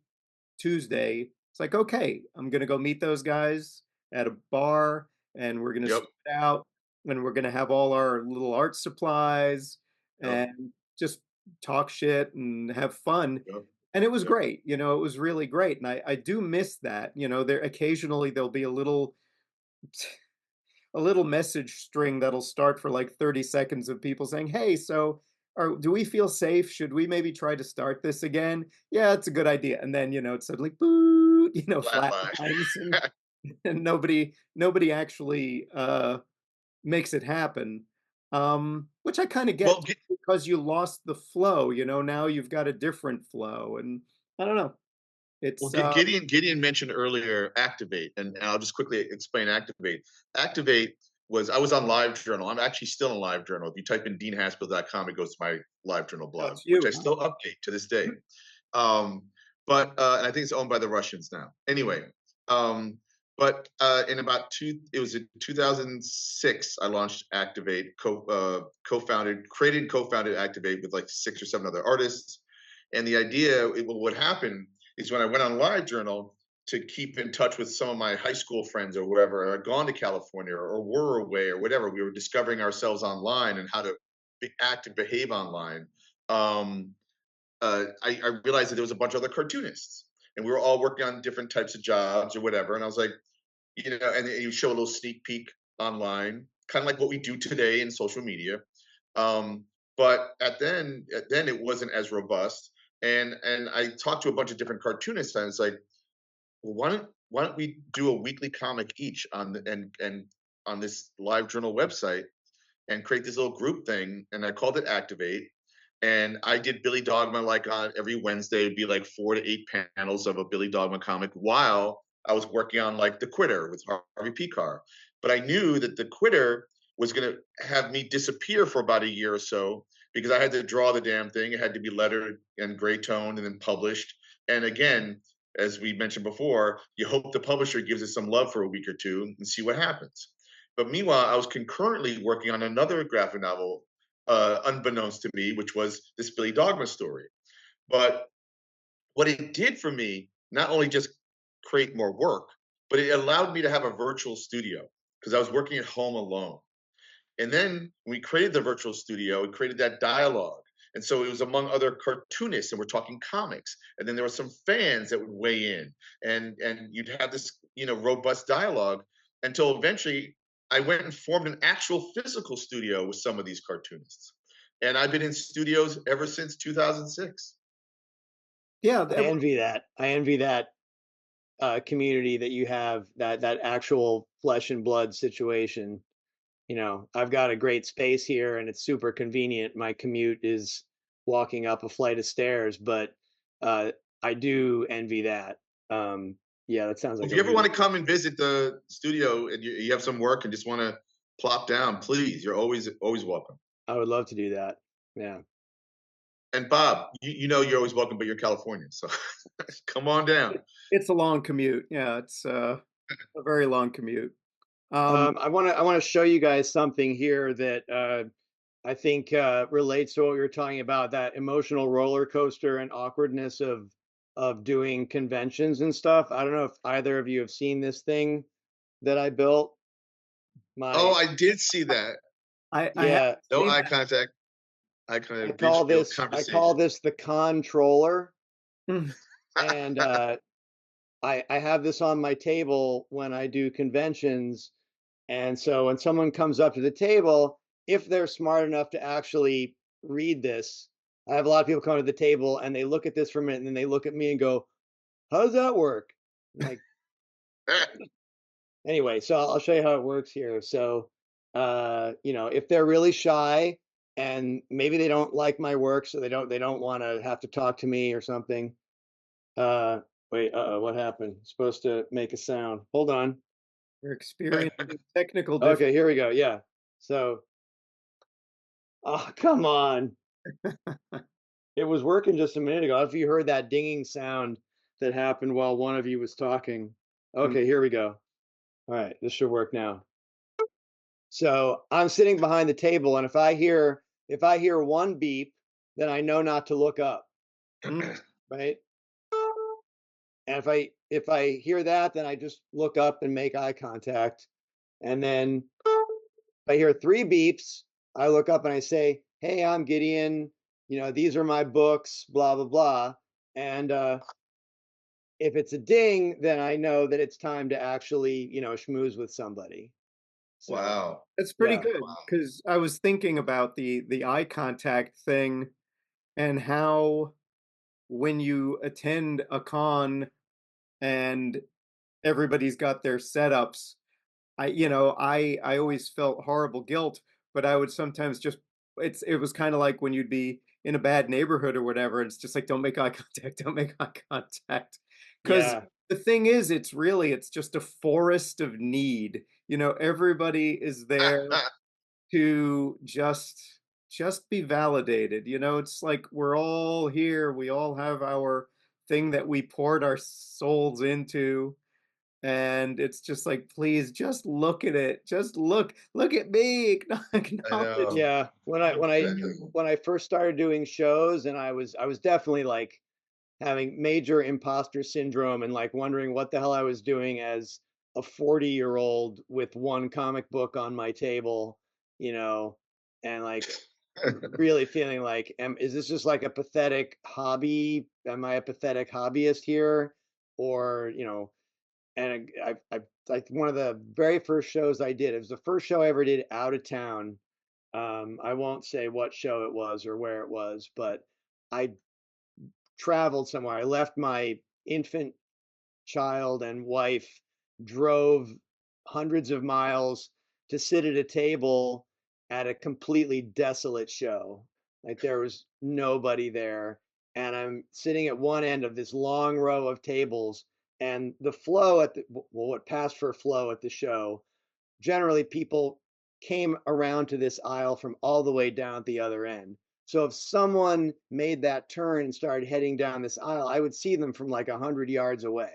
Tuesday, it's like, okay, I'm gonna go meet those guys at a bar, and we're gonna Yep, sit out, and we're gonna have all our little art supplies, yep, and just talk shit and have fun. yep, And it was yep. great, it was really great, and I do miss that. There occasionally there'll be a little message string that'll start for like 30 seconds of people saying, "Hey, so do we feel safe? Should we maybe try to start this again?" Yeah, it's a good idea. And then, it's suddenly boot, Flatline. flatlines and nobody actually makes it happen. which I kind of get Well, because you lost the flow. Now you've got a different flow, and I don't know. Well, It's Gideon mentioned earlier Activate, and I'll just quickly explain Activate. Activate was I was on LiveJournal. I'm actually still on LiveJournal. If you type in deanhaspiel.com, it goes to my LiveJournal blog, it's which you, I huh? still update to this day. But and I think it's owned by the Russians now. Anyway, but in it was in 2006, I launched Activate, created and co-founded Activate with like 6 or 7 other artists. And the idea, what happened is when I went on LiveJournal to keep in touch with some of my high school friends or whoever, or had gone to California or were away or whatever, we were discovering ourselves online and how to act and behave online. I realized that there was a bunch of other cartoonists, and we were all working on different types of jobs or whatever. And I was like, and you show a little sneak peek online, kind of like what we do today in social media. But then it wasn't as robust. And I talked to a bunch of different cartoonists, and it's like, well, why don't we do a weekly comic each and on this LiveJournal website and create this little group thing? And I called it Activate. And I did Billy Dogma like on every Wednesday. It'd be like 4 to 8 panels of a Billy Dogma comic while I was working on like The Quitter with Harvey Kurtzman. But I knew that The Quitter was going to have me disappear for about a year or so because I had to draw the damn thing. It had to be lettered and gray toned and then published. And again, as we mentioned before, you hope the publisher gives it some love for a week or two and see what happens. But meanwhile, I was concurrently working on another graphic novel, unbeknownst to me, which was this Billy Dogma story. But what it did for me, not only just create more work, but it allowed me to have a virtual studio because I was working at home alone. And then we created the virtual studio, we created that dialogue. And so it was among other cartoonists, and we're talking comics. And then there were some fans that would weigh in, and you'd have this, robust dialogue until eventually I went and formed an actual physical studio with some of these cartoonists. And I've been in studios ever since 2006. Yeah, I envy that. I envy that community that you have, that actual flesh and blood situation. I've got a great space here and it's super convenient. My commute is walking up a flight of stairs, but I do envy that. Yeah, that sounds like If a you ever want really, to come and visit the studio and you have some work and just want to plop down, please, you're always welcome. I would love to do that. Yeah. And Bob, you're always welcome, but you're Californian, so come on down. it's a long commute. Yeah, it's a very long commute. Um, I want to show you guys something here that I think relates to what we were talking about, that emotional roller coaster and awkwardness of doing conventions and stuff. I don't know if either of you have seen this thing that I built. Oh, My I did see that. I have Yeah, No seen eye that. contact. Eye I contact, call visual this I call conversation. this the controller, Mm. and I have this on my table when I do conventions. And so when someone comes up to the table, if they're smart enough to actually read this, I have a lot of people come to the table and they look at this for a minute and then they look at me and go, "How does that work?" I'm like, anyway, so I'll show you how it works here. So, if they're really shy and maybe they don't like my work, so they don't want to have to talk to me or something. Uh, wait, what happened? Supposed to make a sound. Hold on. We're experiencing technical difficulties. Okay, here we go. Yeah. So, oh, come on. It was working just a minute ago. I don't know if you heard that dinging sound that happened while one of you was talking. Okay, here we go. All right, this should work now. So I'm sitting behind the table, and if I hear one beep, then I know not to look up, right? And if I hear that, then I just look up and make eye contact. And then if I hear 3 beeps, I look up and I say, "Hey, I'm Gideon. These are my books, blah blah blah." And if it's a ding, then I know that it's time to actually, schmooze with somebody. So Wow. That's pretty yeah, good because I was thinking about the eye contact thing and how when you attend a con and everybody's got their setups, I always felt horrible guilt but I would sometimes just, it was kind of like when you'd be in a bad neighborhood or whatever. It's just like, don't make eye contact, don't make eye contact. Because Yeah. the thing is, it's just a forest of need. Everybody is there to just be validated. It's like we're all here. We all have our thing that we poured our souls into. And it's just like, please just look at it. Just look at me. I Acknowledge. know. Yeah. When I first started doing shows, and I was definitely like having major imposter syndrome and like wondering what the hell I was doing as a 40-year-old with one comic book on my table, and like really feeling like, is this just like a pathetic hobby? Am I a pathetic hobbyist here? Or, and like one of the very first shows I did, it was the first show I ever did out of town. I won't say what show it was or where it was, but I traveled somewhere. I left my infant child and wife, drove hundreds of miles to sit at a table at a completely desolate show. Like there was nobody there. And I'm sitting at one end of this long row of tables, and the flow what passed for flow at the show, generally people came around to this aisle from all the way down at the other end. So if someone made that turn and started heading down this aisle, I would see them from like 100 yards away.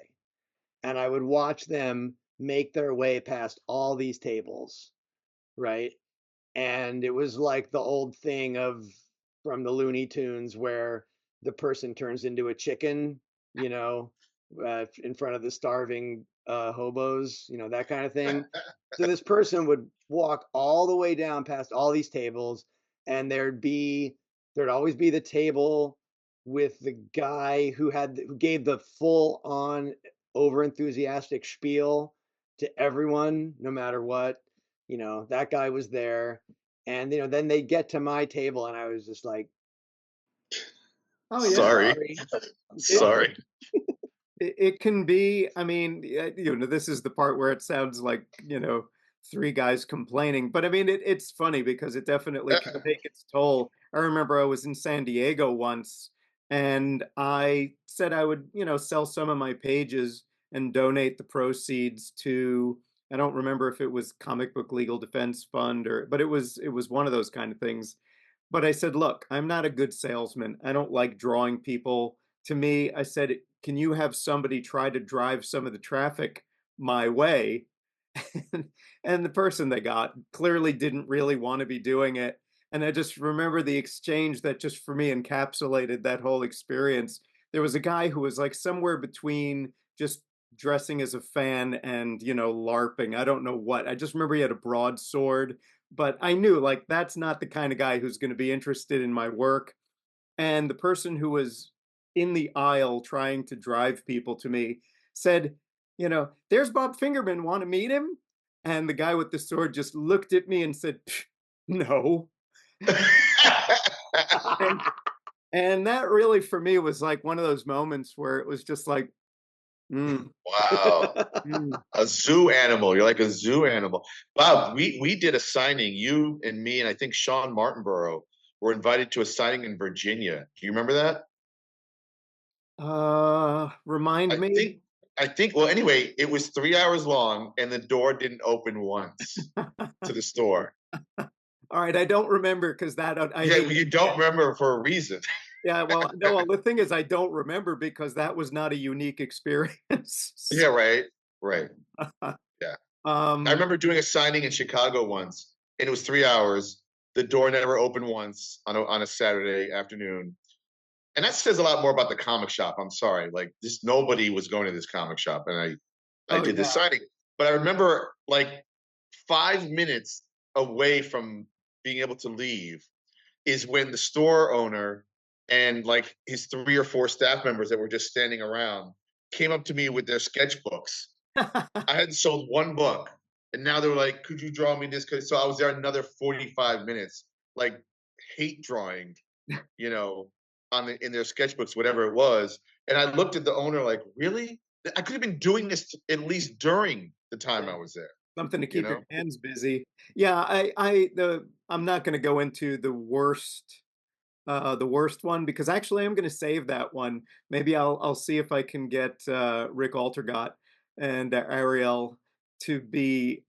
And I would watch them make their way past all these tables, right? And it was like the old thing from the Looney Tunes where the person turns into a chicken, in front of the starving hobos, that kind of thing. So this person would walk all the way down past all these tables, and there'd always be the table with the guy who gave the full on over enthusiastic spiel to everyone, no matter what. That guy was there. And then they get to my table, and I was just like, Oh yeah. Sorry. I'm It, Sorry. it can be, I mean, this is the part where it sounds like, three guys complaining. But I mean, it's funny because it definitely can take its toll. I remember I was in San Diego once, and I said I would, sell some of my pages and donate the proceeds to, I don't remember if it was Comic Book Legal Defense Fund but it was one of those kind of things. But I said, look, I'm not a good salesman. I don't like drawing people to me. I said, can you have somebody try to drive some of the traffic my way? And the person they got clearly didn't really want to be doing it. And I just remember the exchange that just for me encapsulated that whole experience. There was a guy who was like somewhere between just dressing as a fan and, LARPing. I don't know what. I just remember he had a broadsword, but I knew like that's not the kind of guy who's going to be interested in my work. And the person who was in the aisle trying to drive people to me said, there's Bob Fingerman. Want to meet him? And the guy with the sword just looked at me and said, no. and, and that really, for me, was like one of those moments where it was just like, Wow. A zoo animal. You're like a zoo animal. Bob, we did a signing, you and me, and I think Sean Martinborough were invited to a signing in Virginia. Do you remember that? Remind me. I think, well, anyway, it was 3 hours long and the door didn't open once to the store. All right, I don't remember because You don't remember for a reason. Yeah, well, no, well, the thing is, I don't remember because that was not a unique experience. Yeah, right. Yeah. I remember doing a signing in Chicago once, and it was 3 hours. The door never opened once on a Saturday afternoon. And that says a lot more about the comic shop. I'm sorry. Like, just nobody was going to this comic shop, and I did this signing. But I remember like 5 minutes away from being able to leave is when the store owner and like his 3 or 4 staff members that were just standing around came up to me with their sketchbooks. I had sold one book, and now they were like, could you draw me this? So I was there another 45 minutes, like hate drawing, in their sketchbooks, whatever it was. And I looked at the owner like, really? I could have been doing this at least during the time I was there. Something to you keep your know? hands busy. Yeah, I'm not going to go into the worst one because actually I'm going to save that one. Maybe I'll see if I can get Rick Altergott and Ariel to be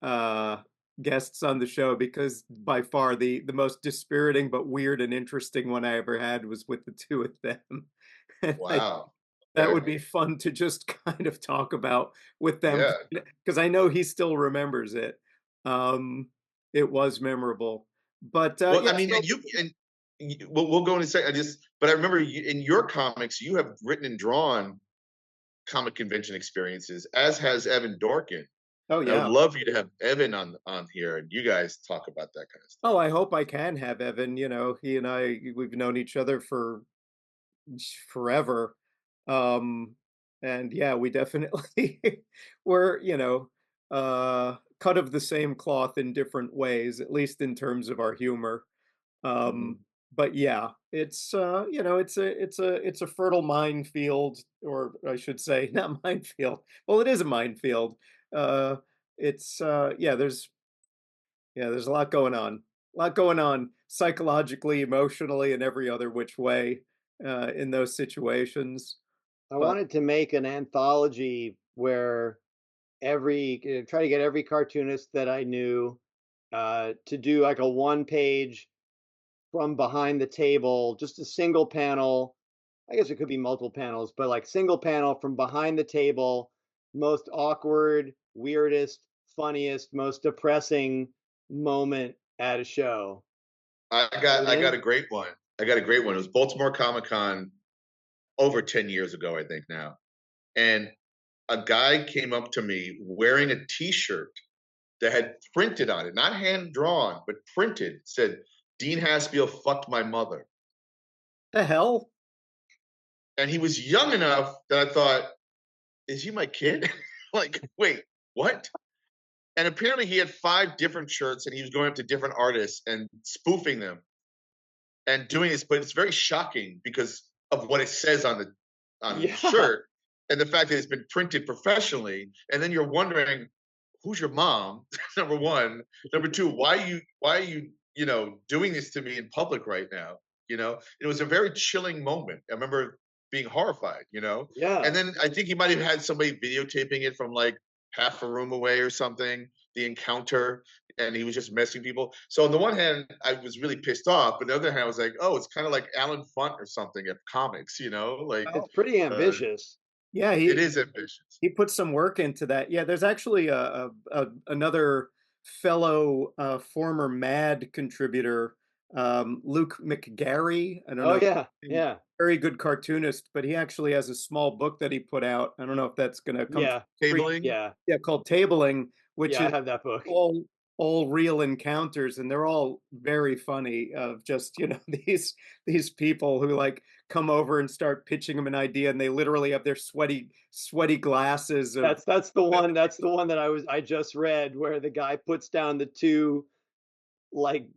guests on the show because by far the most dispiriting but weird and interesting one I ever had was with the two of them. And Wow. that Okay. would be fun to just kind of talk about with them Yeah. because I know he still remembers it. It was memorable, but Well, yeah. I mean, So, we'll go in a second. But I remember in your comics, you have written and drawn comic convention experiences, as has Evan Dorkin. oh And I would yeah. love for you to have Evan on here, and you guys talk about that kind of stuff. Oh, I hope I can have Evan. You know, he and I we've known each other for forever. Um, and yeah, we definitely were, cut of the same cloth in different ways, at least in terms of our humor. Mhm. But yeah, it's it's a fertile minefield, or I should say, not minefield. Well, it is a minefield. Uh, it's there's a lot going on. A lot going on psychologically, emotionally, and every other which way in those situations. I But wanted to make an anthology where try to get every cartoonist that I knew to do like a one page from behind the table, just a single panel. I guess it could be multiple panels, but like single panel from behind the table, most awkward, weirdest, funniest, most depressing moment at a show. Put it I got in. a great one. I got a great one. It was Baltimore Comic Con over 10 years ago, I think now. And a guy came up to me wearing a T-shirt that had printed on it, not hand drawn, but printed, said, "Dean Haspiel fucked my mother." the hell? And he was young enough that I thought, is he my kid? Like, wait, what? And apparently he had 5 different shirts and he was going up to different artists and spoofing them and doing this, but it's very shocking because of what it says on the Yeah. shirt and the fact that it's been printed professionally. And then you're wondering, who's your mom? Number one. Number two, why are you, doing this to me in public right now? It was a very chilling moment. I remember being horrified. And Yeah. then I think he might have had somebody videotaping it from like half a room away or something, the encounter, and he was just messing people. So on the one hand, I was really pissed off, but on the other hand, I was like, oh, it's kind of like Alan Funt or something of comics, like Well, It's pretty uh, ambitious. yeah, it he is ambitious. he put some work into that. Yeah, there's actually another fellow former Mad contributor, Luke McGarry. I don't Oh know, yeah. Yeah. very good cartoonist, but he actually has a small book that he put out. I don't know if that's going to come Yeah. free. Cabling. Yeah. Yeah, called Tabling, which Yeah. I is have that book. all all real encounters, and they're all very funny. Of just these people who like come over and start pitching them an idea, and they literally have their sweaty glasses of That's the one. That's the one that I just read where the guy puts down the two like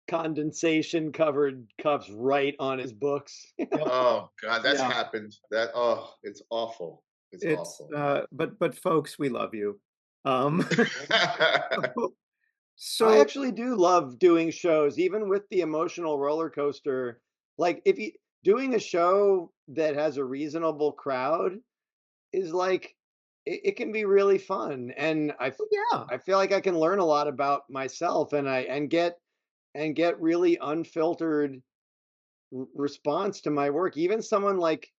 condensation covered cups right on his books. Oh God, that's yeah. happened. It's awful. It's It's awful. but folks, we love you. Um, I so actually do love doing shows, even with the emotional roller coaster. Like if you doing a show that has a reasonable crowd is like it can be really fun, and yeah, I feel like I can learn a lot about myself, and I and get really unfiltered response to my work. Even someone like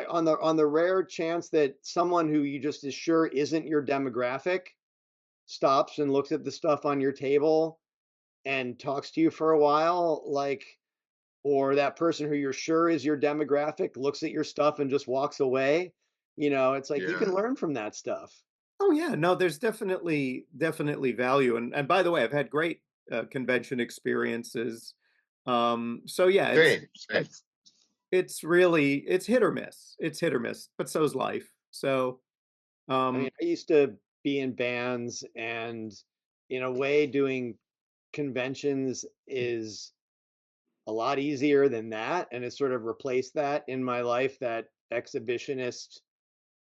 on the rare chance that someone who you just is sure isn't your demographic stops and looks at the stuff on your table and talks to you for a while, like, or that person who you're sure is your demographic looks at your stuff and just walks away. It's like you Yeah. can learn from that stuff. oh yeah, no, there's definitely value, and by the way, I've had great convention experiences. So yeah, Same. Same. it's really it's hit or miss. It's hit or miss, but so's life. So I mean, um, I used to be in bands, and in a way, doing conventions is a lot easier than that. And it's sort of replaced that in my life, that exhibitionist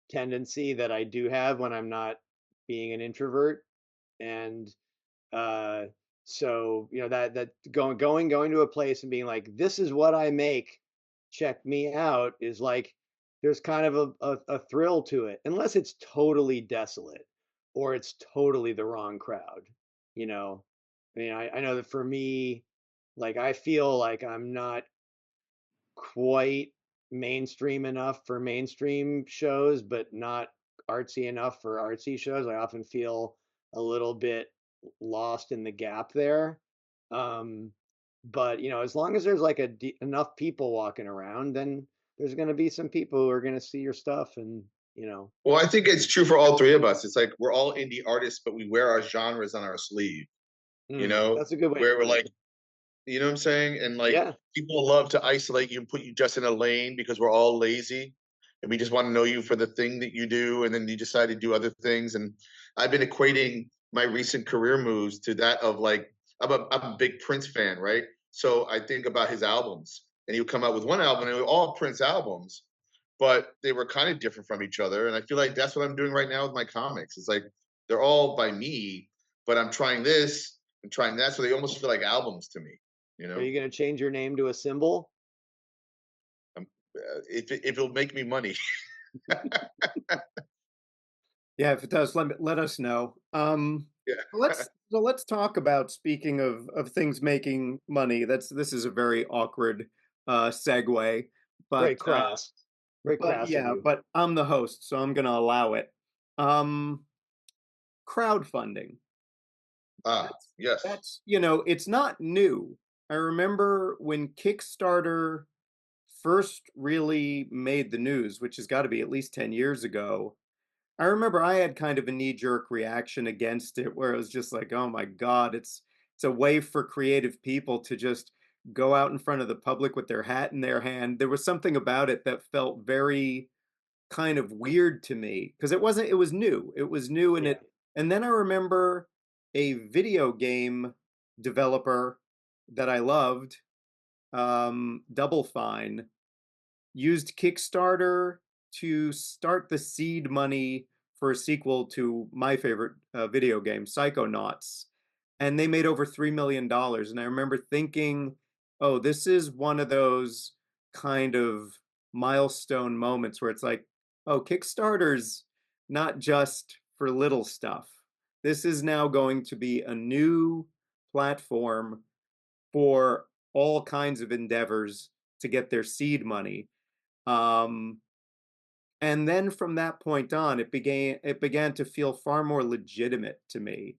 tendency that I do have when I'm not being an introvert. And uh, so, that going to a place and being like, this is what I make, check me out, is like, there's kind of a thrill to it, unless it's totally desolate or it's totally the wrong crowd. I mean, I know that for me, like, I feel like I'm not quite mainstream enough for mainstream shows, but not artsy enough for artsy shows. I often feel a little bit lost in the gap there. Um, but as long as there's like enough people walking around, then there's going to be some people who are going to see your stuff, and Well, I think it's true for all three of us. It's like we're all indie artists, but we wear our genres on our sleeve. that's a good way to Where we're put it. like, you know what I'm saying? And like Yeah. people love to isolate you and put you just in a lane because we're all lazy and we just want to know you for the thing that you do, and then you decide to do other things. And I've been equating my recent career moves to that of like I'm a big Prince fan, right? So I think about his albums, and he would come out with one album, and they were all Prince albums, but they were kind of different from each other. And I feel like that's what I'm doing right now with my comics. It's like they're all by me, but I'm trying this and trying that, so they almost feel like albums to me. Are you going to change your name to a symbol? If it'll make me money. Yeah, if it does, let us know. Yeah. Let's talk about, speaking of things making money. This is a very awkward segue, Very but crass. Very crass of yeah, you. but I'm the host, so I'm gonna allow it. Crowdfunding. Yes. That's it's not new. I remember when Kickstarter first really made the news, which has got to be at least 10 years ago. I remember I had kind of a knee-jerk reaction against it, where it was just like, oh my God, it's a way for creative people to just go out in front of the public with their hat in their hand. There was something about it that felt very kind of weird to me, because it was new. It was new, and Yeah. and then I remember a video game developer that I loved, Double Fine, used Kickstarter to start the seed money for a sequel to my favorite video game, Psychonauts. And they made over $3 million. And I remember thinking, oh, this is one of those kind of milestone moments where it's like, oh, Kickstarter's not just for little stuff. This is now going to be a new platform for all kinds of endeavors to get their seed money. Um, and then from that point on, it began to feel far more legitimate to me,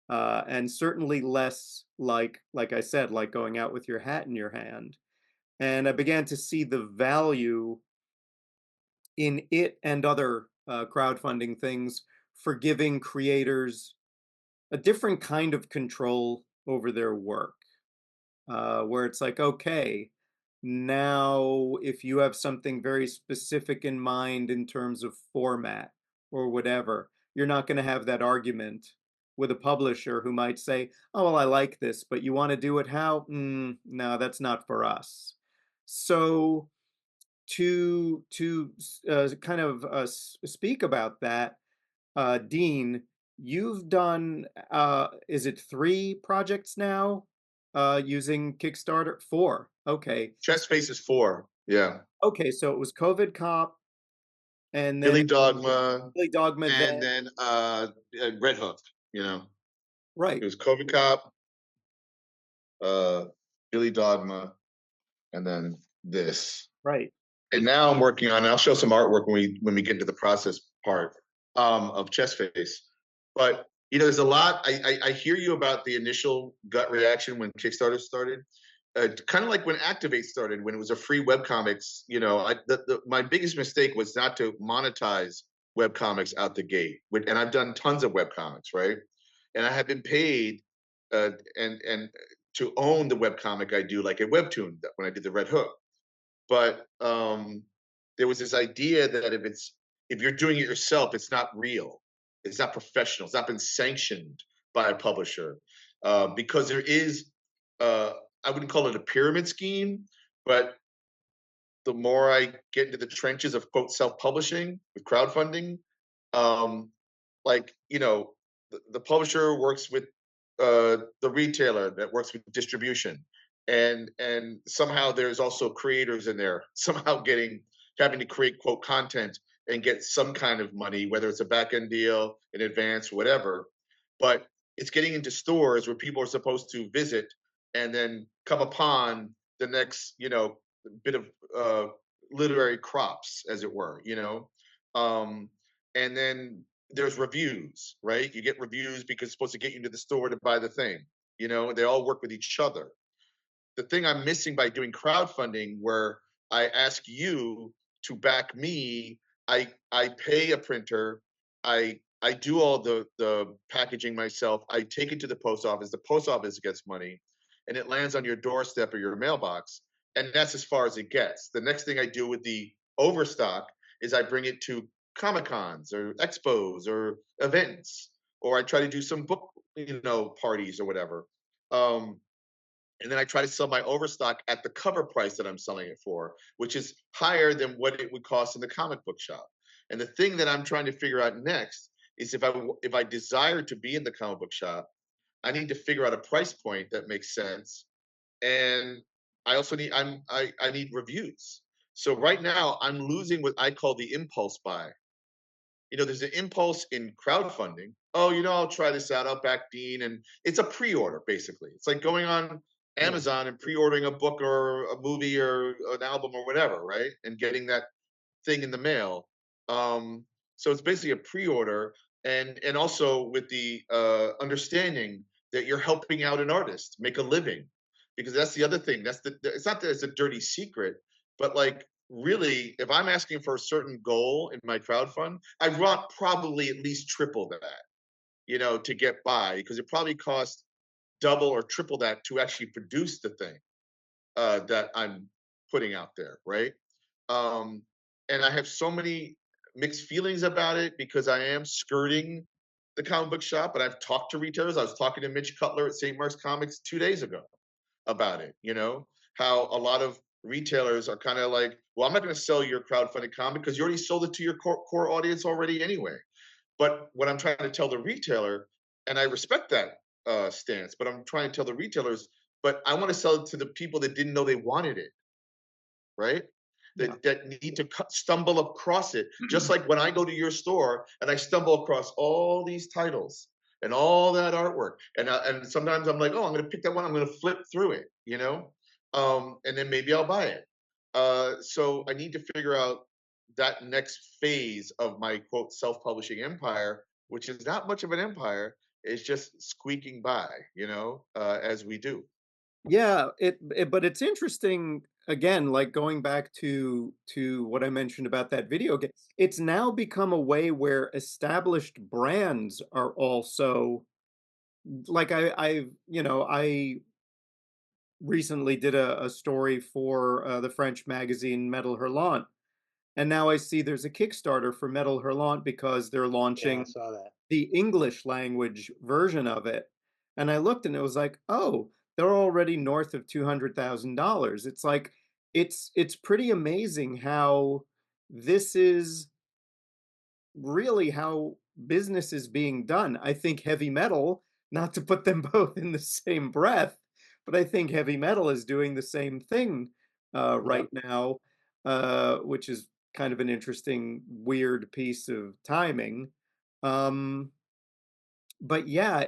and certainly less like I said, like going out with your hat in your hand. And I began to see the value in it and other crowdfunding things for giving creators a different kind of control over their work, where it's like, okay, now if you have something very specific in mind in terms of format or whatever, you're not going to have that argument with a publisher who might say, oh, well, I like this, but you want to do it how? No, that's not for us. So to kind of speak about that, Dean, you've done, is it 3 projects now using Kickstarter? 4. Okay. Chess Face is 4. Yeah. Okay, so it was COVID Cop, and then Billy Dogma, Billy Dogma, and then Red Hook. It right, was COVID Cop, uh, Billy Dogma, and then this. right. And now I'm working on. I'll show some artwork when we get into the process part of Chess Face. But there's a lot. I hear you about the initial gut reaction when Kickstarter started. Kind of like when Activate started, when it was a free webcomics. My biggest mistake was not to monetize webcomics out the gate. And I've done tons of webcomics, right? And I have been paid and to own the webcomic I do, like a webtoon when I did the Red Hook. But there was this idea that if you're doing it yourself, it's not real, it's not professional, it's not been sanctioned by a publisher, because there is, I wouldn't call it a pyramid scheme, but the more I get into the trenches of quote self-publishing with crowdfunding, like, the publisher works with the retailer that works with distribution, and somehow there's also creators in there somehow having to create quote content and get some kind of money, whether it's a back end deal in advance, whatever. But it's getting into stores where people are supposed to visit and then come upon the next, bit of literary crops, as it were, um, and then there's reviews, right? You get reviews because it's supposed to get you into the store to buy the thing. They all work with each other. The thing I'm missing by doing crowdfunding, where I ask you to back me, I pay a printer, I do all the packaging myself, I take it to the post office gets money, and it lands on your doorstep or your mailbox, and that's as far as it gets. The next thing I do with the overstock is I bring it to Comic Cons or expos or events, or I try to do some book, parties or whatever. And then I try to sell my overstock at the cover price that I'm selling it for, which is higher than what it would cost in the comic book shop. And the thing that I'm trying to figure out next is if I desire to be in the comic book shop, I need to figure out a price point that makes sense, and I also I need reviews. So right now I'm losing what I call the impulse buy. There's an impulse in crowdfunding. Oh, I'll try this out. I'll back Dean. And it's a pre-order, basically. It's like going on Amazon and pre-ordering a book or a movie or an album or whatever, right? And getting that thing in the mail. So it's basically a pre-order, and also with the understanding that you're helping out an artist make a living, because that's the other thing. It's not that it's a dirty secret, but like, really, if I'm asking for a certain goal in my crowdfund, I want probably at least triple that, to get by, because it probably costs double or triple that to actually produce the thing that I'm putting out there, right? Um, and I have so many mixed feelings about it because I am skirting the comic book shop, but I've talked to retailers. I was talking to Mitch Cutler at St. Mark's Comics 2 days ago about it, how a lot of retailers are kind of like, well, I'm not going to sell your crowdfunded comic because you already sold it to your core audience already anyway. But what I'm trying to tell the retailer, and I respect that stance, but I'm trying to tell the retailers, but I want to sell it to the people that didn't know they wanted it, right? That need to stumble across it. Just like when I go to your store and I stumble across all these titles and all that artwork, and sometimes I'm like, oh, I'm going to pick that one, I'm going to flip through it, and then maybe I'll buy it. So I need to figure out that next phase of my quote self-publishing empire, which is not much of an empire. It's just squeaking by, as we do. Yeah, but it's interesting again, like going back to what I mentioned about that video game. It's now become a way where established brands are also like I recently did a story for the French magazine Metal Hurlant, and now I see there's a Kickstarter for Metal Hurlant because they're Yeah, I launching saw that. the English language version of it. And I looked and it was like, oh, they're already north of $200,000. It's like it's pretty amazing how this is really how business is being done. I think heavy metal, not to put them both in the same breath, but I think heavy metal is doing the same thing right now, which is kind of an interesting, weird piece of timing. Um, but yeah,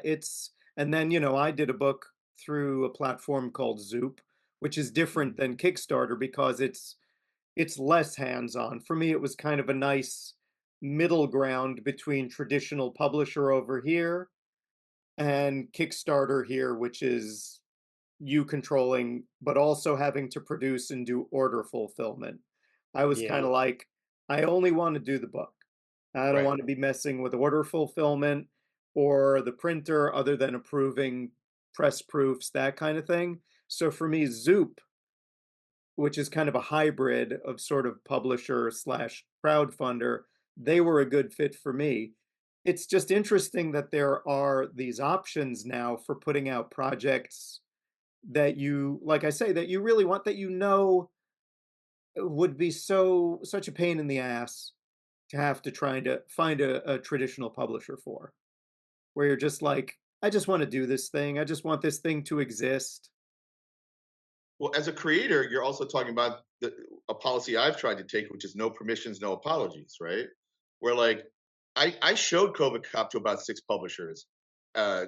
and then, I did a book through a platform called Zoop, which is different than Kickstarter because it's less hands-on. For me, it was kind of a nice middle ground between traditional publisher over here and Kickstarter here, which is you controlling, but also having to produce and do order fulfillment. I was kind Yeah. of like, I only want to do the book. I don't Right. want to be messing with order fulfillment or the printer other than approving press proofs, that kind of thing. So for me, Zoop, which is kind of a hybrid of sort of publisher slash crowdfunder, they were a good fit for me. It's just interesting that there are these options now for putting out projects that you, like I say, that you really want, that would be such a pain in the ass to have to try to find a traditional publisher for, where you're just like, I just want to do this thing. I just want this thing to exist. Well, as a creator, you're also talking about a policy I've tried to take, which is no permissions, no apologies, right? Where like I showed COVID Cop to about 6 publishers uh,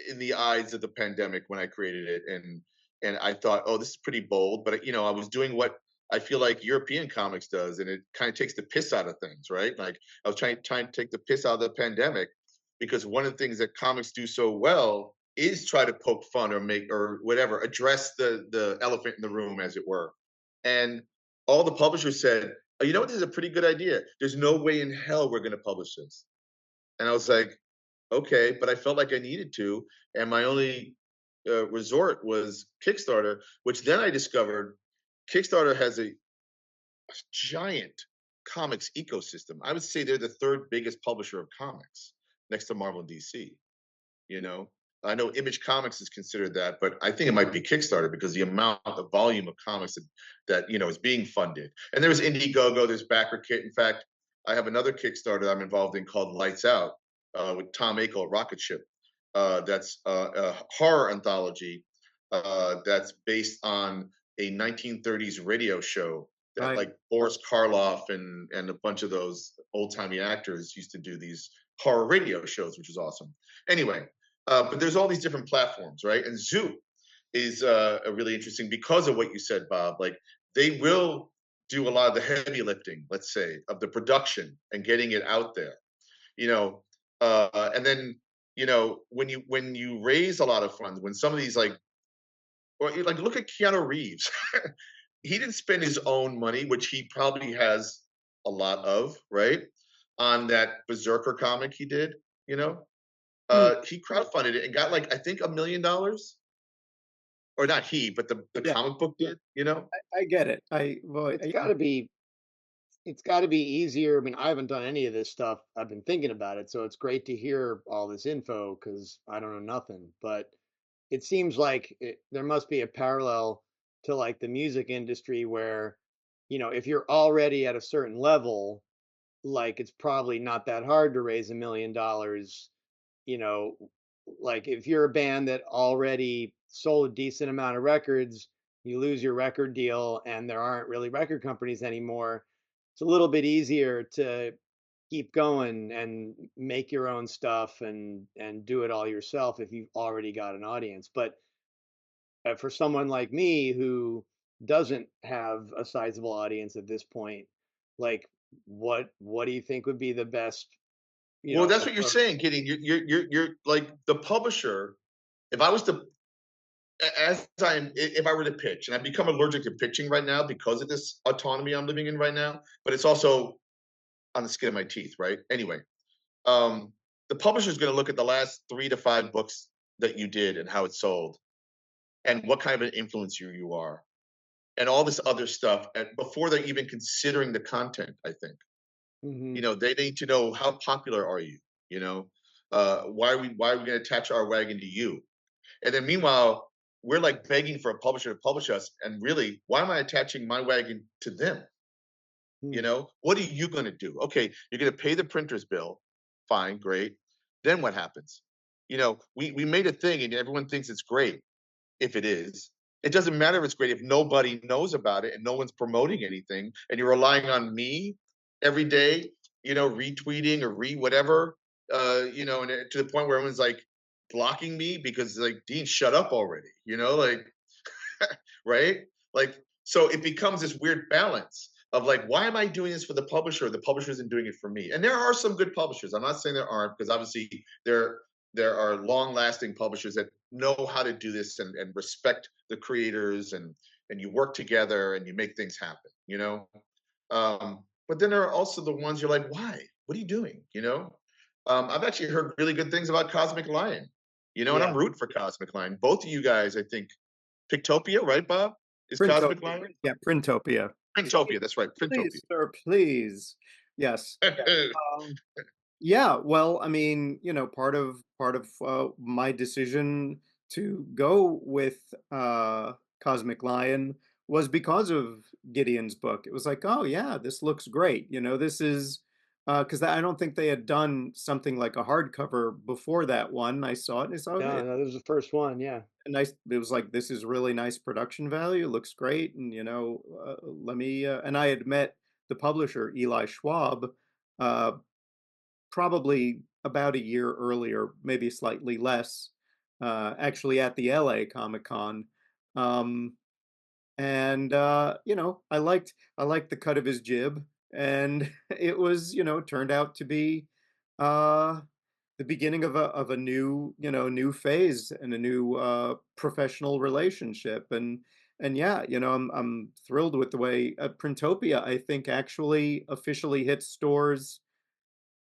in the eyes of the pandemic when I created it, and I thought, oh, this is pretty bold, but I was doing what I feel like European comics does, and it kind of takes the piss out of things, right? Like I was trying to take the piss out of the pandemic because one of the things that comics do so well is try to poke fun or make or whatever, address the elephant in the room, as it were. And all the publishers said, oh, you know what, this is a pretty good idea. There's no way in hell we're going to publish this. And I was like, okay, but I felt like I needed to, and my only resort was Kickstarter, which then I discovered Kickstarter has a giant comics ecosystem. I would say they're the third biggest publisher of comics next to Marvel and DC. You know, I know Image Comics is considered that, but I think it might be Kickstarter because the amount, the volume of comics that is being funded. And there's Indiegogo, there's BackerKit. In fact, I have another Kickstarter I'm involved in called Lights Out with Tom Akel, Rocket Ship. That's a horror anthology that's based on a 1930s radio show that Right. like Boris Karloff and a bunch of those old timey actors used to do these horror radio shows, which is awesome. Anyway, but there's all these different platforms, right? And Zoo is really interesting because of what you said, Bob. Like they will do a lot of the heavy lifting, let's say, of the production and getting it out there, and then when you raise a lot of funds, when some of these like look at Keanu Reeves. He didn't spend his own money, which he probably has a lot of, right? On that Berserker comic he did, He crowdfunded it and got like I think $1 million, or not he, but the Yeah. comic book did. I get it. It's got to be easier. I mean, I haven't done any of this stuff. I've been thinking about it, so it's great to hear all this info because I don't know nothing. But it seems like there must be a parallel to like the music industry where, if you're already at a certain level, like it's probably not that hard to raise $1 million. You know, like if you're a band that already sold a decent amount of records, you lose your record deal and there aren't really record companies anymore. It's a little bit easier to keep going and make your own stuff and do it all yourself if you've already got an audience. But for someone like me who doesn't have a sizable audience at this point, like what do you think would be the best, Well, that's what you're approach? saying, Gideon. You're like the publisher. If I was to, if I were to pitch, and I've become allergic to pitching right now because of this autonomy I'm living in right now, but it's also on the skin of my teeth, right? Anyway, the publisher is going to look at the last 3 to 5 books that you did and how it sold, and what kind of an influencer you are, and all this other stuff before they're even considering the content. I think Mhm. they need to know how popular are you. Why are we going to attach our wagon to you? And then meanwhile, we're like begging for a publisher to publish us, and really, why am I attaching my wagon to them? Hmm. What are you going to do? Okay, you're going to pay the printer's bill. Fine, great. Then what happens? We made a thing and everyone thinks it's great. If it is, it doesn't matter if it's great if nobody knows about it and no one's promoting anything and you're relying on me every day, retweeting or whatever, and to the point where everyone's like blocking me because like, Dean, shut up already, like, right? Like, so it becomes this weird balance of like, why am I doing this for the publisher? The publisher isn't doing it for me. And there are some good publishers. I'm not saying there aren't, because obviously there are long-lasting publishers that know how to do this and respect the creators, and you work together and you make things happen, but then there are also the ones you're like, why? What are you doing? I've actually heard really good things about Cosmic Lion, and Yeah. I'm rooting for Cosmic Lion. Both of you guys, I think, Pictopia, right, Bob? Is Cosmic Printopia. Lion? Yeah, Printopia. Printopia, that's right, Please, Printopia. sir, please. Yes. Yeah, well, I mean, part of my decision to go with Cosmic Lion was because of Gideon's book. It was like, oh yeah, this looks great. This is because I don't think they had done something like a hardcover before that one. I saw it and I saw No, it. no, this was the first one. Yeah. Nice. It was like, this is really nice production value. It looks great, and let me. And I had met the publisher Eli Schwab, uh, probably about a year earlier, maybe slightly less, actually at the LA Comic Con. Um, and I liked the cut of his jib, and it was, turned out to be uh the beginning of a new phase and a new professional relationship. And yeah, I'm thrilled with the way Printopia, I think, actually officially hits stores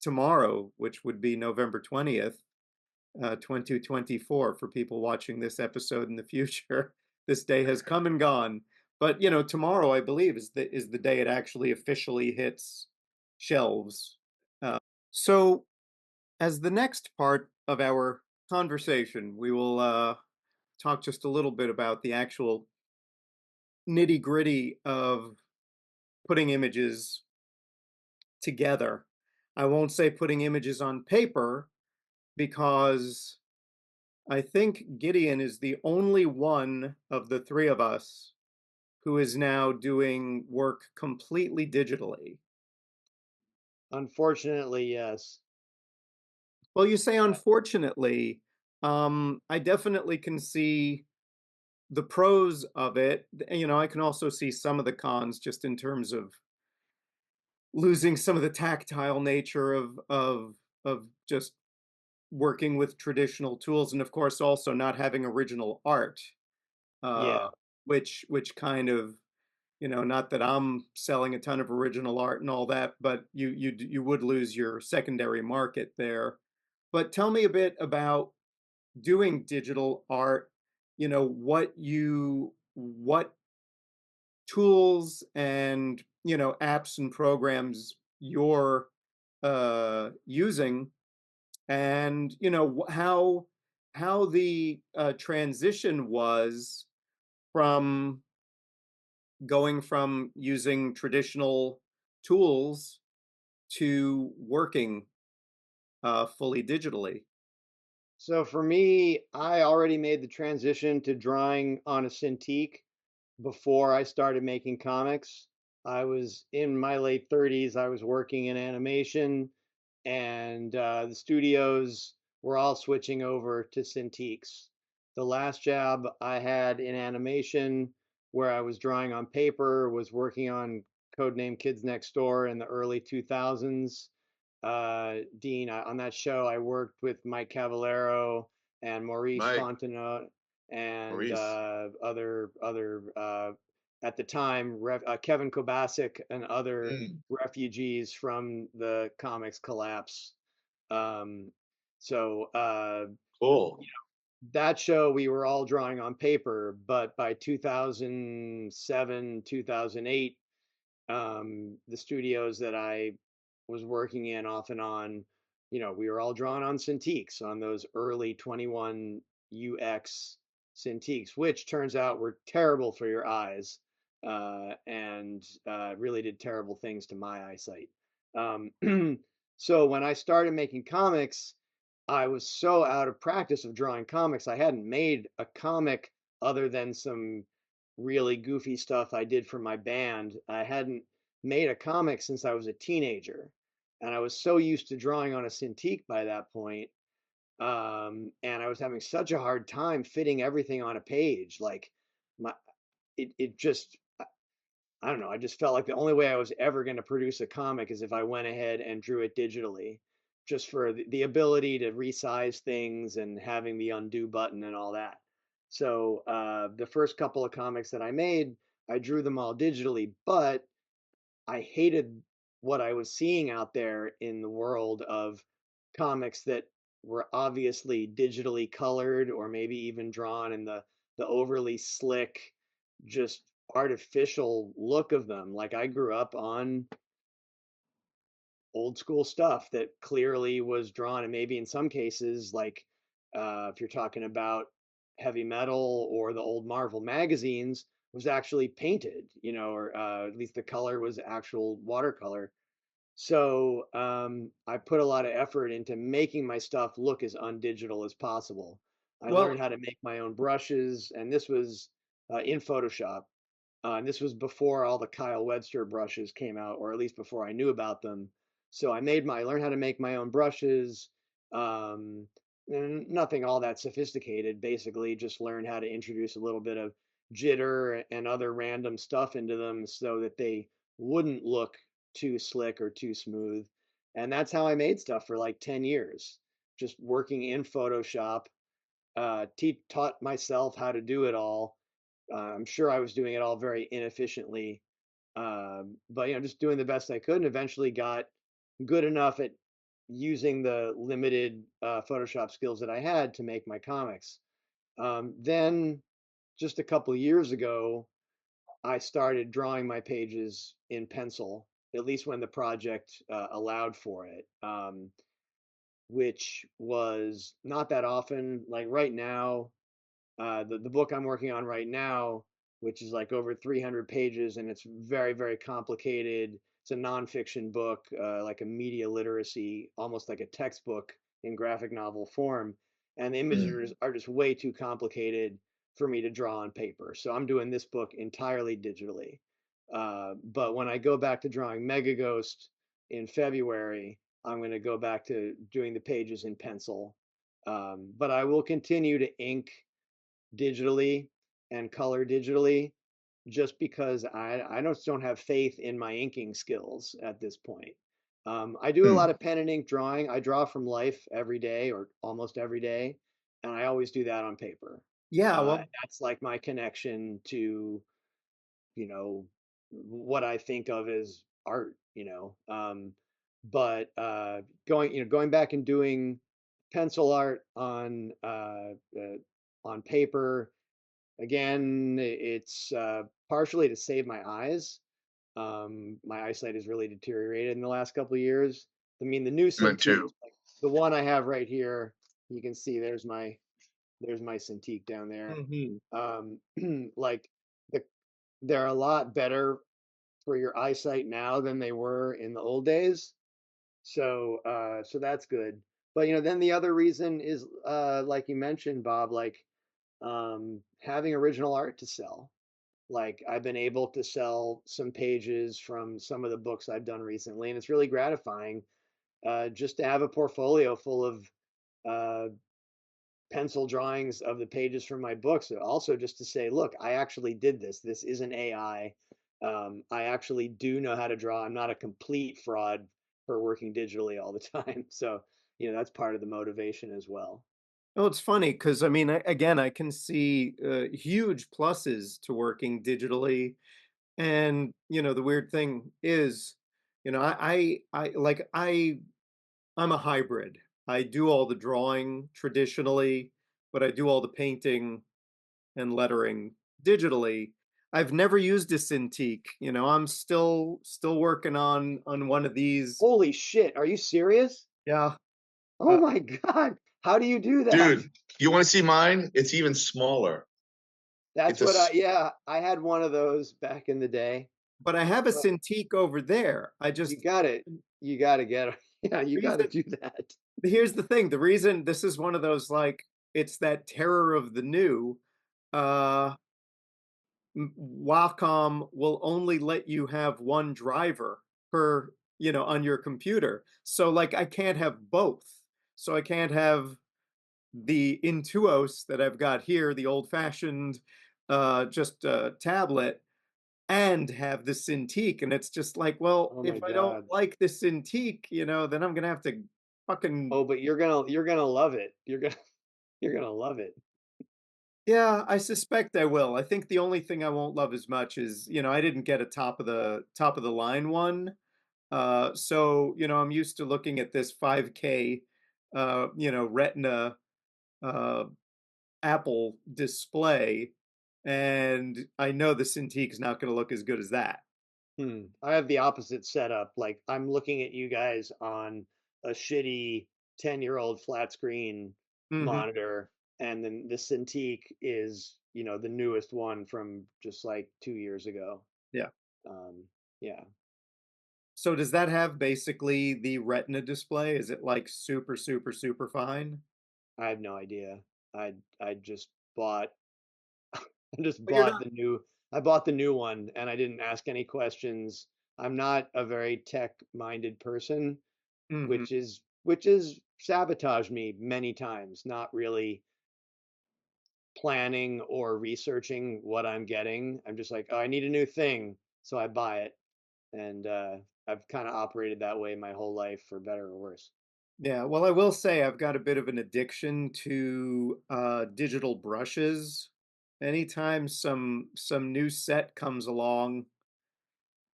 tomorrow, which would be November 20th, 2024, for people watching this episode in the future. This day has come and gone, but tomorrow, I believe, is the day it actually officially hits shelves. So, as the next part of our conversation, we will talk just a little bit about the actual nitty gritty of putting images together. I won't say putting images on paper, because I think Gideon is the only one of the three of us who is now doing work completely digitally. Unfortunately, yes. Well, you say unfortunately. I definitely can see the pros of it. I can also see some of the cons, just in terms of losing some of the tactile nature of just working with traditional tools, and of course also not having original art, uh, Yeah. which kind of, not that I'm selling a ton of original art and all that, but you would lose your secondary market there. But tell me a bit about doing digital art. What tools and apps and programs you're using, and how the transition was from going from using traditional tools to working fully digitally. So for me, I already made the transition to drawing on a Cintiq before I started making comics. I was in my late 30s. I was working in animation, and the studios were all switching over to Cintiqs. The last job I had in animation, where I was drawing on paper, was working on Codename Kids Next Door in the early 2000s. Dean, on that show, I worked with Mike Cavallero and Maurice Mike, Fontenot and Maurice. other at the time Kevin Kobasic and other Mm, refugees from the comics collapse. Um, so cool. that show we were all drawing on paper, but by 2007, 2008, the studios that I was working in off and on, we were all drawn on Cintiqs, on those early 21 UX Cintiqs, which turns out were terrible for your eyes, and really did terrible things to my eyesight. Um, so when I started making comics, I was so out of practice of drawing comics. I hadn't made a comic other than some really goofy stuff I did for my band. I hadn't made a comic since I was a teenager. And I was so used to drawing on a Cintiq by that point. And I was having such a hard time fitting everything on a page. Like my it just I don't know, I just felt like the only way I was ever going to produce a comic is if I went ahead and drew it digitally, just for the ability to resize things and having the undo button and all that. So the first couple of comics that I made, I drew them all digitally, but I hated what I was seeing out there in the world of comics that were obviously digitally colored or maybe even drawn in the overly slick, just artificial look of them. Like I grew up on old school stuff that clearly was drawn, and maybe in some cases, like if you're talking about heavy metal or the old Marvel magazines, was actually painted, or at least the color was actual watercolor. So I put a lot of effort into making my stuff look as undigital as possible. I Well, learned how to make my own brushes, and this was in Photoshop. And this was before all the Kyle Webster brushes came out, or at least before I knew about them. So I learned how to make my own brushes. Um, and nothing all that sophisticated. Basically, just learned how to introduce a little bit of jitter and other random stuff into them so that they wouldn't look too slick or too smooth. And that's how I made stuff for like 10 years, just working in Photoshop. Taught myself how to do it all. I'm sure I was doing it all very inefficiently, but just doing the best I could, and eventually got good enough at using the limited Photoshop skills that I had to make my comics. Then, just a couple of years ago, I started drawing my pages in pencil, at least when the project allowed for it, which was not that often. Like right now, the book I'm working on right now, which is like over 300 pages, and it's very, very complicated. It's a nonfiction book, like a media literacy, almost like a textbook in graphic novel form. And the images are just way too complicated for me to draw on paper. So I'm doing this book entirely digitally. But when I go back to drawing Megaghost in February, I'm going to go back to doing the pages in pencil. But I will continue to ink digitally and color digitally just because I just don't have faith in my inking skills at this point. I do a lot of pen and ink drawing. I draw from life every day or almost every day, and I always do that on paper. yeah, well, That's like my connection to, you know, what I think of as art. But going back and doing pencil art on paper. Again, it's partially to save my eyes. My eyesight has really deteriorated in the last couple of years. I mean, the new Mine Cintiq, too. like the one I have right here, you can see there's my Cintiq down there. mhm. Like the they're a lot better for your eyesight now than they were in the old days. So that's good. But then the other reason is like you mentioned, Bob, like having original art to sell. Like I've been able to sell some pages from some of the books I've done recently, and it's really gratifying just to have a portfolio full of uh, pencil drawings of the pages from my books. Also, just to say, look, I actually did this. This isn't AI. I actually do know how to draw. I'm not a complete fraud for working digitally all the time. So, that's part of the motivation as well. Oh, it's funny because I mean, again, I can see huge pluses to working digitally, and the weird thing is, I'm a hybrid. I do all the drawing traditionally, but I do all the painting and lettering digitally. I've never used a Cintiq. I'm still working on one of these. Holy shit. Are you serious? Yeah. Oh Uh, my God. How do you do that? Dude, you want to see mine? It's even smaller. That's It's a what yeah, I had one of those back in the day. but I have a But Cintiq over there. I you just got it. You got to get it. Yeah, you got to reason do that. here's the thing. The reason this is one of those like it's that terror of the new. Uh Wacom will only let you have one driver per, on your computer. So like I can't have both. So I can't have the Intuos that I've got here, the old-fashioned just tablet, and have the Cintiq. And it's just like, well, Oh if my I don't God. like the Cintiq, then I'm gonna have to fucking Oh, but you're gonna love it. You're gonna love it. yeah, I suspect I will. I think the only thing I won't love as much is, I didn't get a top of the line one. So, I'm used to looking at this 5K Retina uh Apple display, and I know the Cintiq's not going to look as good as that. I have the opposite setup. Like I'm looking at you guys on a shitty 10-year-old flat screen Hmm. monitor, and then the Cintiq is, the newest one from just like 2 years ago. Yeah. Um, yeah. So does that have basically the retina display? Is it like super, super, super fine? I have no idea. I just bought I just But you're bought not. the new I bought the new one and I didn't ask any questions. I'm not a very tech-minded person, Mhm. which is sabotaged me many times, not really planning or researching what I'm getting. I'm just like, oh, I need a new thing, so I buy it. And I've kind of operated that way my whole life, for better or worse. Yeah, well, I will say I've got a bit of an addiction to digital brushes. Anytime some new set comes along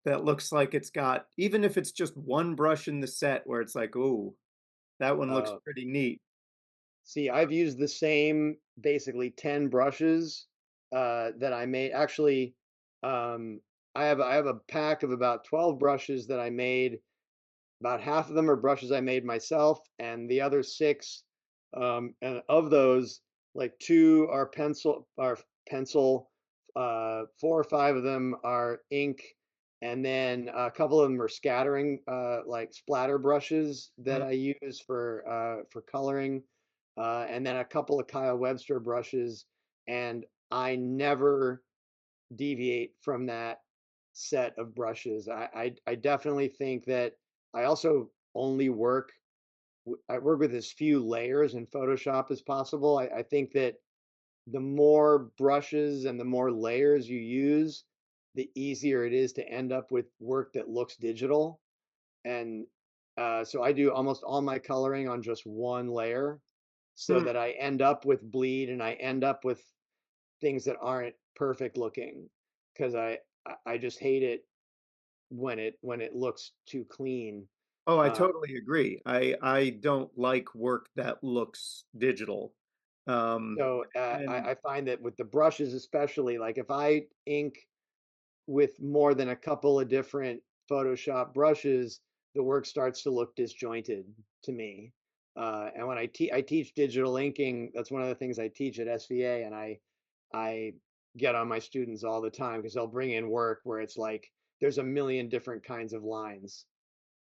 that looks like it's got, even if it's just one brush in the set where it's like, oh, that one looks Uh, pretty neat. See, I've used the same basically 10 brushes that I made. Actually, um, I have a pack of about 12 brushes that I made. About half of them are brushes I made myself, and the other six, and of those, like two are pencil, 4 or 5 of them are ink, and then a couple of them are scattering, like splatter brushes that Mm. I use for coloring, and then a couple of Kyle Webster brushes, and I never deviate from that set of brushes. I definitely think that I also only I work with as few layers in Photoshop as possible. I think that the more brushes and the more layers you use, the easier it is to end up with work that looks digital. And so I do almost all my coloring on just one layer so Hmm. that I end up with bleed and I end up with things that aren't perfect looking because I just hate it when it looks too clean. Oh, I Uh, totally agree. I don't like work that looks digital. Um, so and I find that with the brushes, especially, like if I ink with more than a couple of different Photoshop brushes, the work starts to look disjointed to me. And when I teach digital inking, that's one of the things I teach at SVA, and I get on my students all the time because they'll bring in work where it's like there's a million different kinds of lines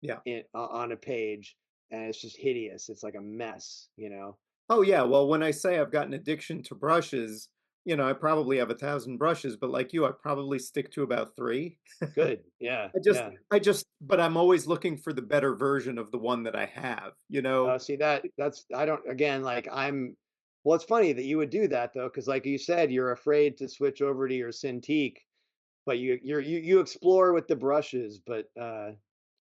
yeah. on a page, and it's just hideous. It's like a mess, you know. Oh yeah, well, when I say I've got an addiction to brushes, I probably have 1,000 brushes, but like you, I probably stick to about three. Good, yeah, I just, yeah. but I'm always looking for the better version of the one that I have, you know? See that's I don't again like I'm. Well, it's funny that you would do that though, because like you said, you're afraid to switch over to your Cintiq, but you explore with the brushes, but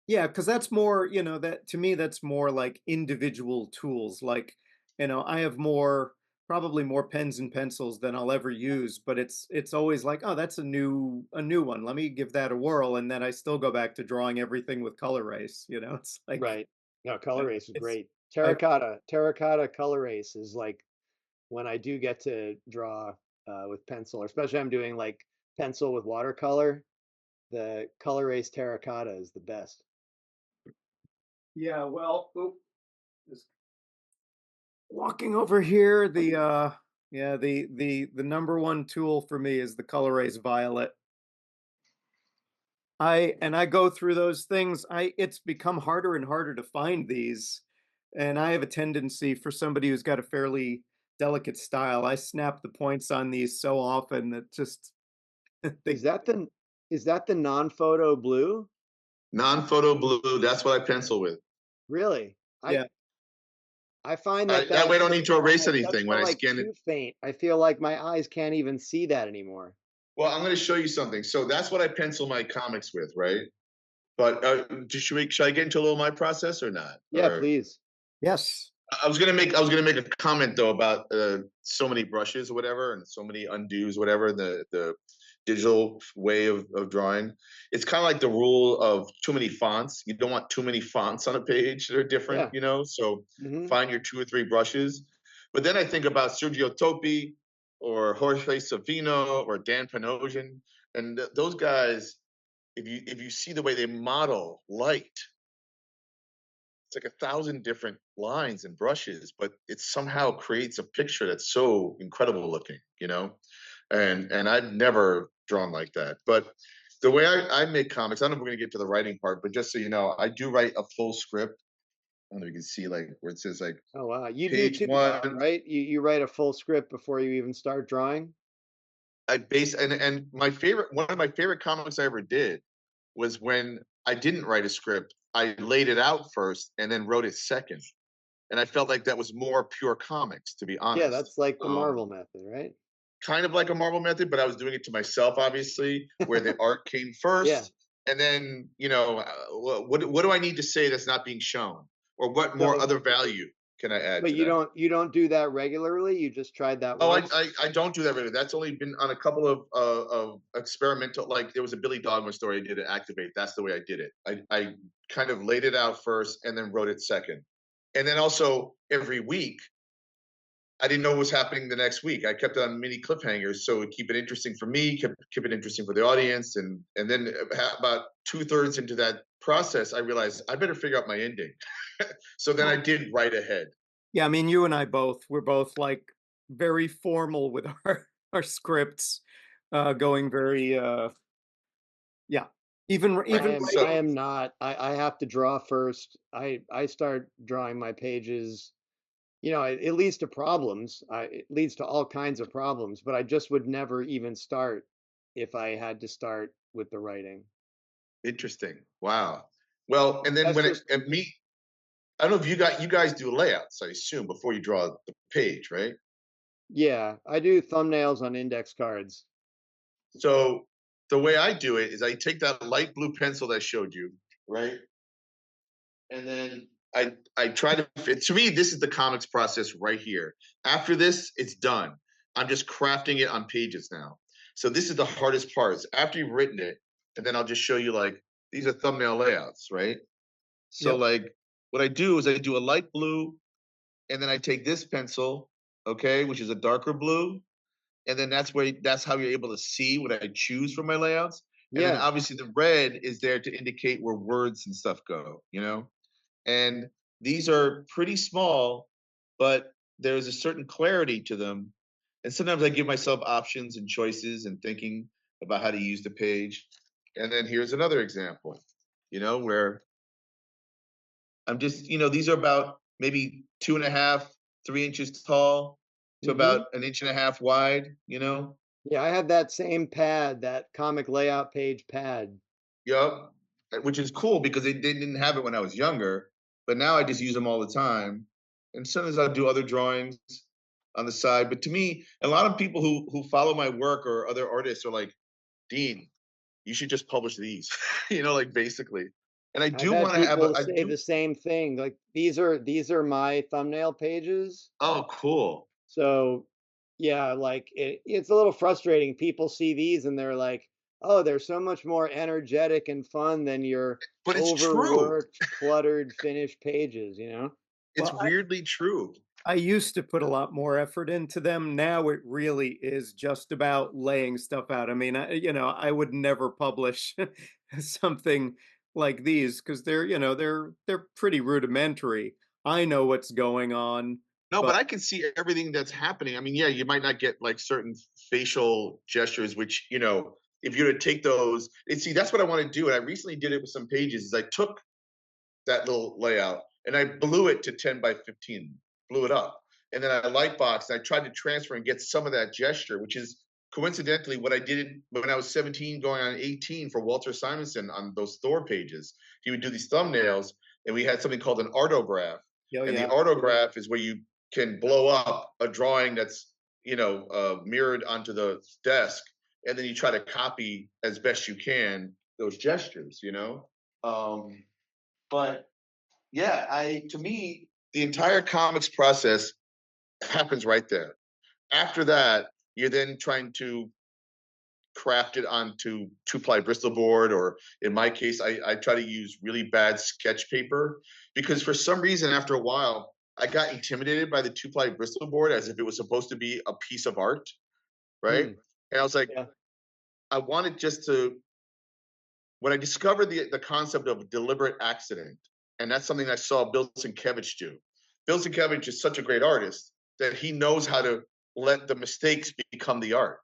Yeah, because that's more, that to me, that's more like individual tools. Like, I have probably more pens and pencils than I'll ever use, but it's always like, oh, that's a new one. Let me give that a whirl, and then I still go back to drawing everything with color race. It's like, right. No, color race is it's great. I Terracotta color race is like when I do get to draw with pencil, or especially I'm doing like pencil with watercolor. The color race terracotta is the best. Yeah, well, just walking over here, the number one tool for me is the color race violet. I go through those things. It's become harder and harder to find these, and I have a tendency for somebody who's got a fairly delicate style. I snap the points on these so often that just Is they. that the is that the non-photo blue? Non-photo blue. That's what I pencil with. Really? Yeah. I find that That way I don't that's need to erase anything when so I like scan it. too faint. I feel like my eyes can't even see that anymore. Well, I'm going to show you something. So that's what I pencil my comics with, right? But should I get into a little of my process or not? Yeah, Or please. Yes. I was gonna make a comment though about so many brushes or whatever, and so many undos, whatever the digital way of drawing. It's kind of like the rule of too many fonts. You don't want too many fonts on a page that are different, Yeah. So Hmm. find your 2 or 3 brushes. But then I think about Sergio Topi or Jorge Savino or Dan Panosian, and those guys. If you see the way they model light, it's like 1,000 different lines and brushes, but it somehow creates a picture that's so incredible looking. And I've never drawn like that. But the way I make comics, I don't know if we're gonna get to the writing part, but just so you know, I do write a full script. I don't know if you can see like where it says like Oh wow, you do page too, one. right? You write a full script before you even start drawing? I base and my favorite one of my favorite comics I ever did was when I didn't write a script. I laid it out first and then wrote it second. And I felt like that was more pure comics, to be Yeah, honest. that's like the Marvel method, right? Kind of like a Marvel method, but I was doing it to myself, obviously, where the art came Yeah. first, and then what do I need to say that's not being shown, or what more So, other value can I add but to that? you don't do that regularly. You just tried that Oh, once. I don't do that really. That's only been on a couple of experimental. Like there was a Billy Dogma story I did at Activate. That's the way I did it. I kind of laid it out first and then wrote it second, and then also every week I didn't know what was happening the next week. I kept it on mini cliffhangers, so it would keep it interesting for me, keep it interesting for the audience, and then about 2/3 into that process, I realized I better figure out my ending. So then I did write ahead. Yeah, I mean, you and I both, we're both like very formal with our scripts, going very, yeah, even I So am not. I have to draw first. I start drawing my pages. It leads to problems. It leads to all kinds of problems, but I just would never even start if I had to start with the writing. interesting. Wow. Well, and then That's when it just and me, I don't know if you guys do layouts, I assume, before you draw the page, right? Yeah, I do thumbnails on index cards. So the way I do it is I take that light blue pencil that I showed you, right? And then I try to fit. To me, this is the comics process right here. After this, it's done. I'm just crafting it on pages now. So this is the hardest part. Is after you've written it, and then I'll just show you like these are thumbnail layouts, right? So yep. like what I do is I do a light blue, and then I take this pencil, okay, which is a darker blue, and then that's how you're able to see what I choose for my layouts. And then Yeah, obviously the red is there to indicate where words and stuff go, you know? And these are pretty small, but there's a certain clarity to them. And sometimes I give myself options and choices and thinking about how to use the page. And then here's another example, where I'm just, these are about maybe 2.5, 3 inches tall to hmm about an inch and a half wide. yeah. I have that same pad, that comic layout page pad. Yup. Which is cool because they didn't have it when I was younger, but now I just use them all the time. And sometimes I'll do other drawings on the side. But to me, a lot of people who follow my work or other artists are like, Dean, you should just publish these, like basically. And I I've do had want to have a people I say do the same thing. Like these are my thumbnail pages. oh cool. So yeah, like it's a little frustrating. People see these and they're like, "Oh, they're so much more energetic and fun than your But it's true. overworked, cluttered, finished pages." It's Well, weirdly true. I used to put a lot more effort into them. Now it really is just about laying stuff out. I mean, I would never publish something like these because they're pretty rudimentary. I know what's going on, No, but but I can see everything that's happening. I mean, yeah, you might not get like certain facial gestures, which, if you were to take those, and see, that's what I want to do. And I recently did it with some pages, is I took that little layout and I blew it to 10 by 15, blew it up. And then I lightboxed and I tried to transfer and get some of that gesture, which is coincidentally what I did when I was 17 going on 18 for Walter Simonson on those Thor pages. He would do these thumbnails and we had something called an artograph. oh And the yeah, artograph is where you can blow up a drawing that's, mirrored onto the desk. And then you try to copy as best you can those gestures. But yeah, to me, the entire comics process happens right there. After that, you're then trying to craft it onto 2-ply Bristol board, or in my case, I try to use really bad sketch paper because for some reason, after a while, I got intimidated by the 2-ply Bristol board as if it was supposed to be a piece of art, right? Hmm, And I was like, yeah, I wanted just to when I discovered the concept of deliberate accident, and that's something I saw Bill Sienkiewicz do. Bill Sienkiewicz is such a great artist that he knows how to let the mistakes become the art,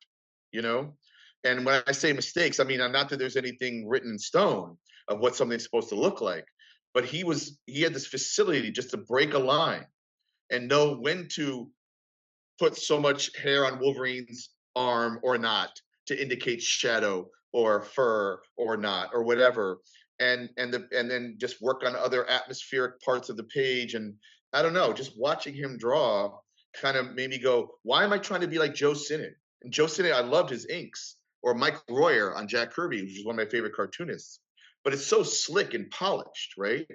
you know? And when I say mistakes, I mean, not that there's anything written in stone of what something's supposed to look like, but he had this facility just to break a line and know when to put so much hair on Wolverine's arm or not to indicate shadow or fur or not or whatever, and then just work on other atmospheric parts of the page. And I don't know, just watching him draw kind of made me go, why am I trying to be like Joe Sinnott? And Joe Sinnott, I loved his inks, or Mike Royer on Jack Kirby, which is one of my favorite cartoonists. But it's so slick and polished, right?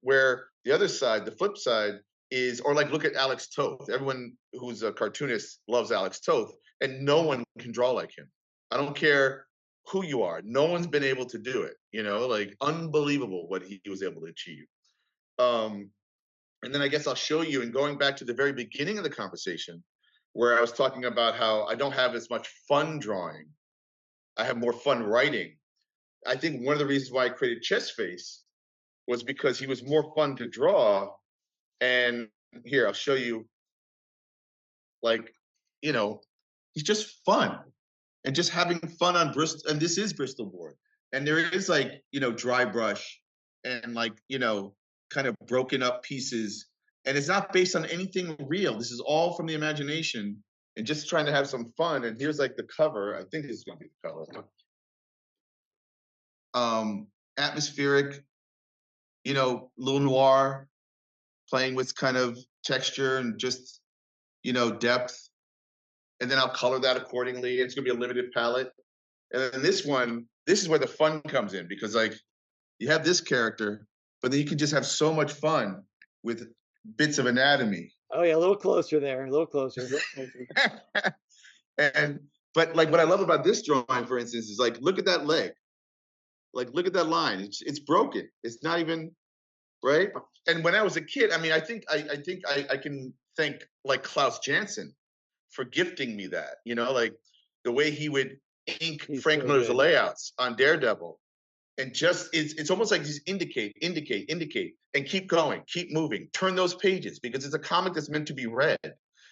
Where the other side, the flip side, is, or like look at Alex Toth. Everyone who's a cartoonist loves Alex Toth, and no one can draw like him. I don't care who you are. No one's been able to do it. Like unbelievable what he was able to achieve. And then I guess I'll show you, and going back to the very beginning of the conversation, where I was talking about how I don't have as much fun drawing. I have more fun writing. I think one of the reasons why I created Chessface was because he was more fun to draw. And here, I'll show you, like, he's just fun and just having fun on Bristol. And this is Bristol board. And there is like, dry brush and like, kind of broken up pieces. And it's not based on anything real. This is all from the imagination and just trying to have some fun. And here's like the cover. I think this is going to be the cover. Atmospheric, little noir, playing with kind of texture and just, depth. And then I'll color that accordingly. It's going to be a limited palette. And then this one, this is where the fun comes in, because like you have this character, but then you can just have so much fun with bits of anatomy. Oh yeah, a little closer there, a little closer. But like what I love about this drawing, for instance, is like, look at that leg. Like, look at that line. It's broken. It's not even right. And when I was a kid, I mean, I think I can thank like Klaus Janson for gifting me that. Like the way he would ink Frank Miller's layouts on Daredevil, and just it's almost like just indicate, and keep going, keep moving, turn those pages, because it's a comic that's meant to be read,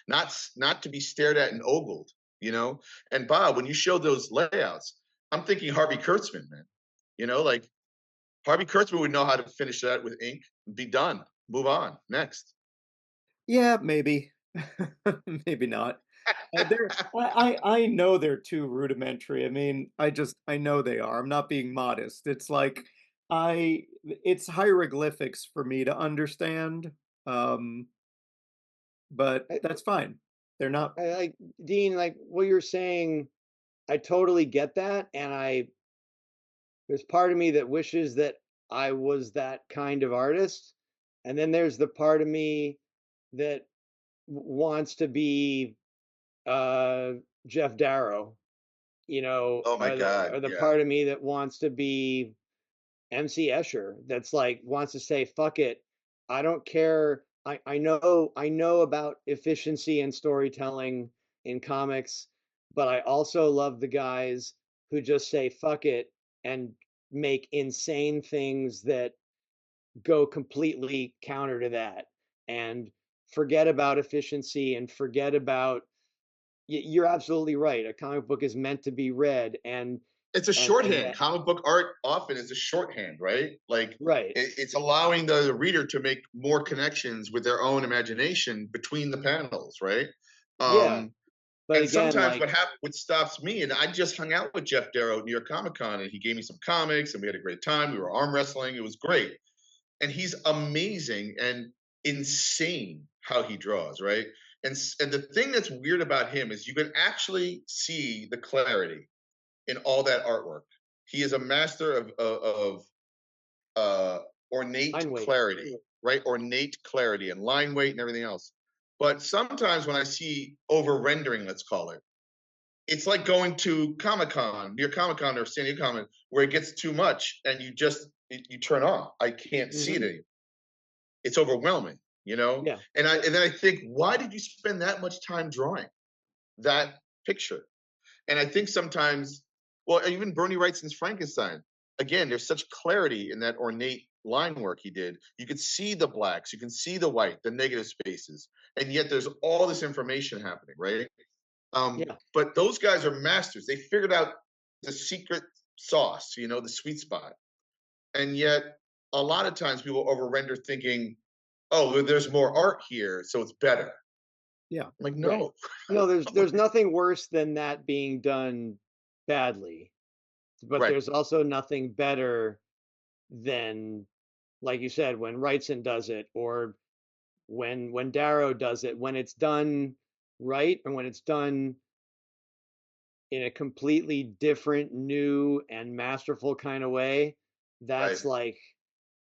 not to be stared at and ogled. And Bob, when you show those layouts, I'm thinking Harvey Kurtzman, man. Like Harvey Kurtzman would know how to finish that with ink, be done, move on, next. Yeah, maybe. Maybe not. I know they're too rudimentary. I mean, I know they are. I'm not being modest. It's like it's hieroglyphics for me to understand. But that's fine. They're not. Dean, like what you're saying, I totally get that, and there's part of me that wishes that I was that kind of artist, and then there's the part of me that wants to be Jeff Darrow, Oh my God. or the yeah. part of me that wants to be MC Escher, that's like wants to say, fuck it, I don't care. I know about efficiency and storytelling in comics, but I also love the guys who just say fuck it and make insane things that go completely counter to that, and forget about efficiency and forget about. You're absolutely right. A comic book is meant to be read, and it's a shorthand. Comic book art often is a shorthand, right? Like, right. It's allowing the reader to make more connections with their own imagination between the panels, right? Yeah. But and again, sometimes what stops me, and I just hung out with Jeff Darrow at New York Comic Con, and he gave me some comics, and we had a great time. We were arm wrestling. It was great. And he's amazing and insane how he draws, right? And the thing that's weird about him is you can actually see the clarity in all that artwork. He is a master of ornate clarity, right? Ornate clarity and line weight and everything else. But sometimes when I see over rendering, let's call it, it's like going to Comic-Con, near Comic-Con or San Diego Comic, where it gets too much and you turn off. I can't see it anymore. It's overwhelming, Yeah. And then I think, why did you spend that much time drawing that picture? And I think sometimes, well, even Bernie Wrightson's Frankenstein, again, there's such clarity in that ornate line work he did. You could see the blacks, you can see the white, the negative spaces, and yet there's all this information happening, right? Yeah. But those guys are masters. They figured out the secret sauce, the sweet spot. And yet, a lot of times people over-render thinking, oh, well, there's more art here, so it's better. Yeah. I'm like, Right. no. No, there's nothing worse than that being done badly, but Right. there's also nothing better than, like you said, when Wrightson does it, or when Darrow does it, when it's done right, and when it's done in a completely different, new, and masterful kind of way. Right. That's like,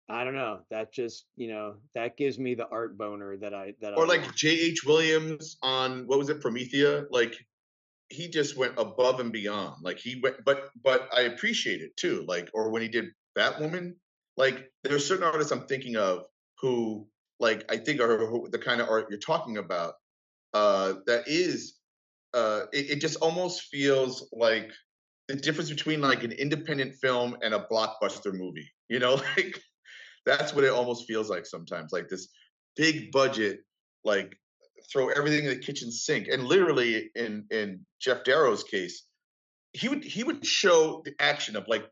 I don't know. That just, that gives me the art boner that I Or like want. J.H. Williams on, what was it, Promethea? Like, he just went above and beyond. Like, he went, but I appreciate it too. Like, or when he did Batwoman, like, there's certain artists I'm thinking of who, like, I think are the kind of art you're talking about. That is, it just almost feels like the difference between like an independent film and a blockbuster movie. Like, that's what it almost feels like sometimes. Like this big budget, like throw everything in the kitchen sink. And literally in Jeff Darrow's case, he would show the action of like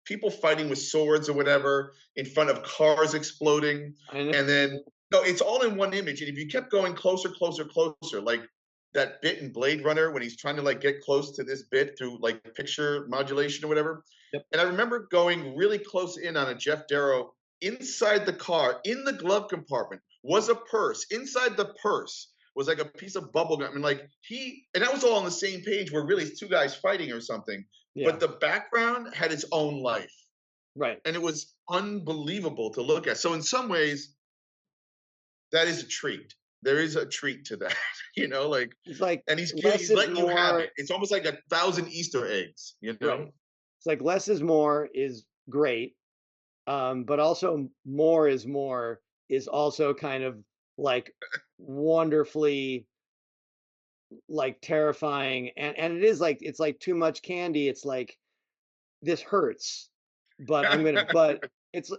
people fighting with swords or whatever in front of cars exploding. I know. And then no, it's all in one image. And if you kept going closer, like that bit in Blade Runner when he's trying to like get close to this bit through like picture modulation or whatever. Yep. And I remember going really close in on a Jeff Darrow. Inside the car, in the glove compartment, was a purse. Inside the purse was like a piece of bubble gum. And like and that was all on the same page where really it's two guys fighting or something. Yeah. But the background had its own life. Right. And it was unbelievable to look at. So in some ways, that is a treat. There is a treat to that, like It's like, and he's less is letting you have more. it. It's almost like 1,000 Easter eggs, Right. It's like less is more is great. But also more is also kind of like wonderfully like terrifying, and it is like, it's like too much candy. It's like, this hurts, but but it's,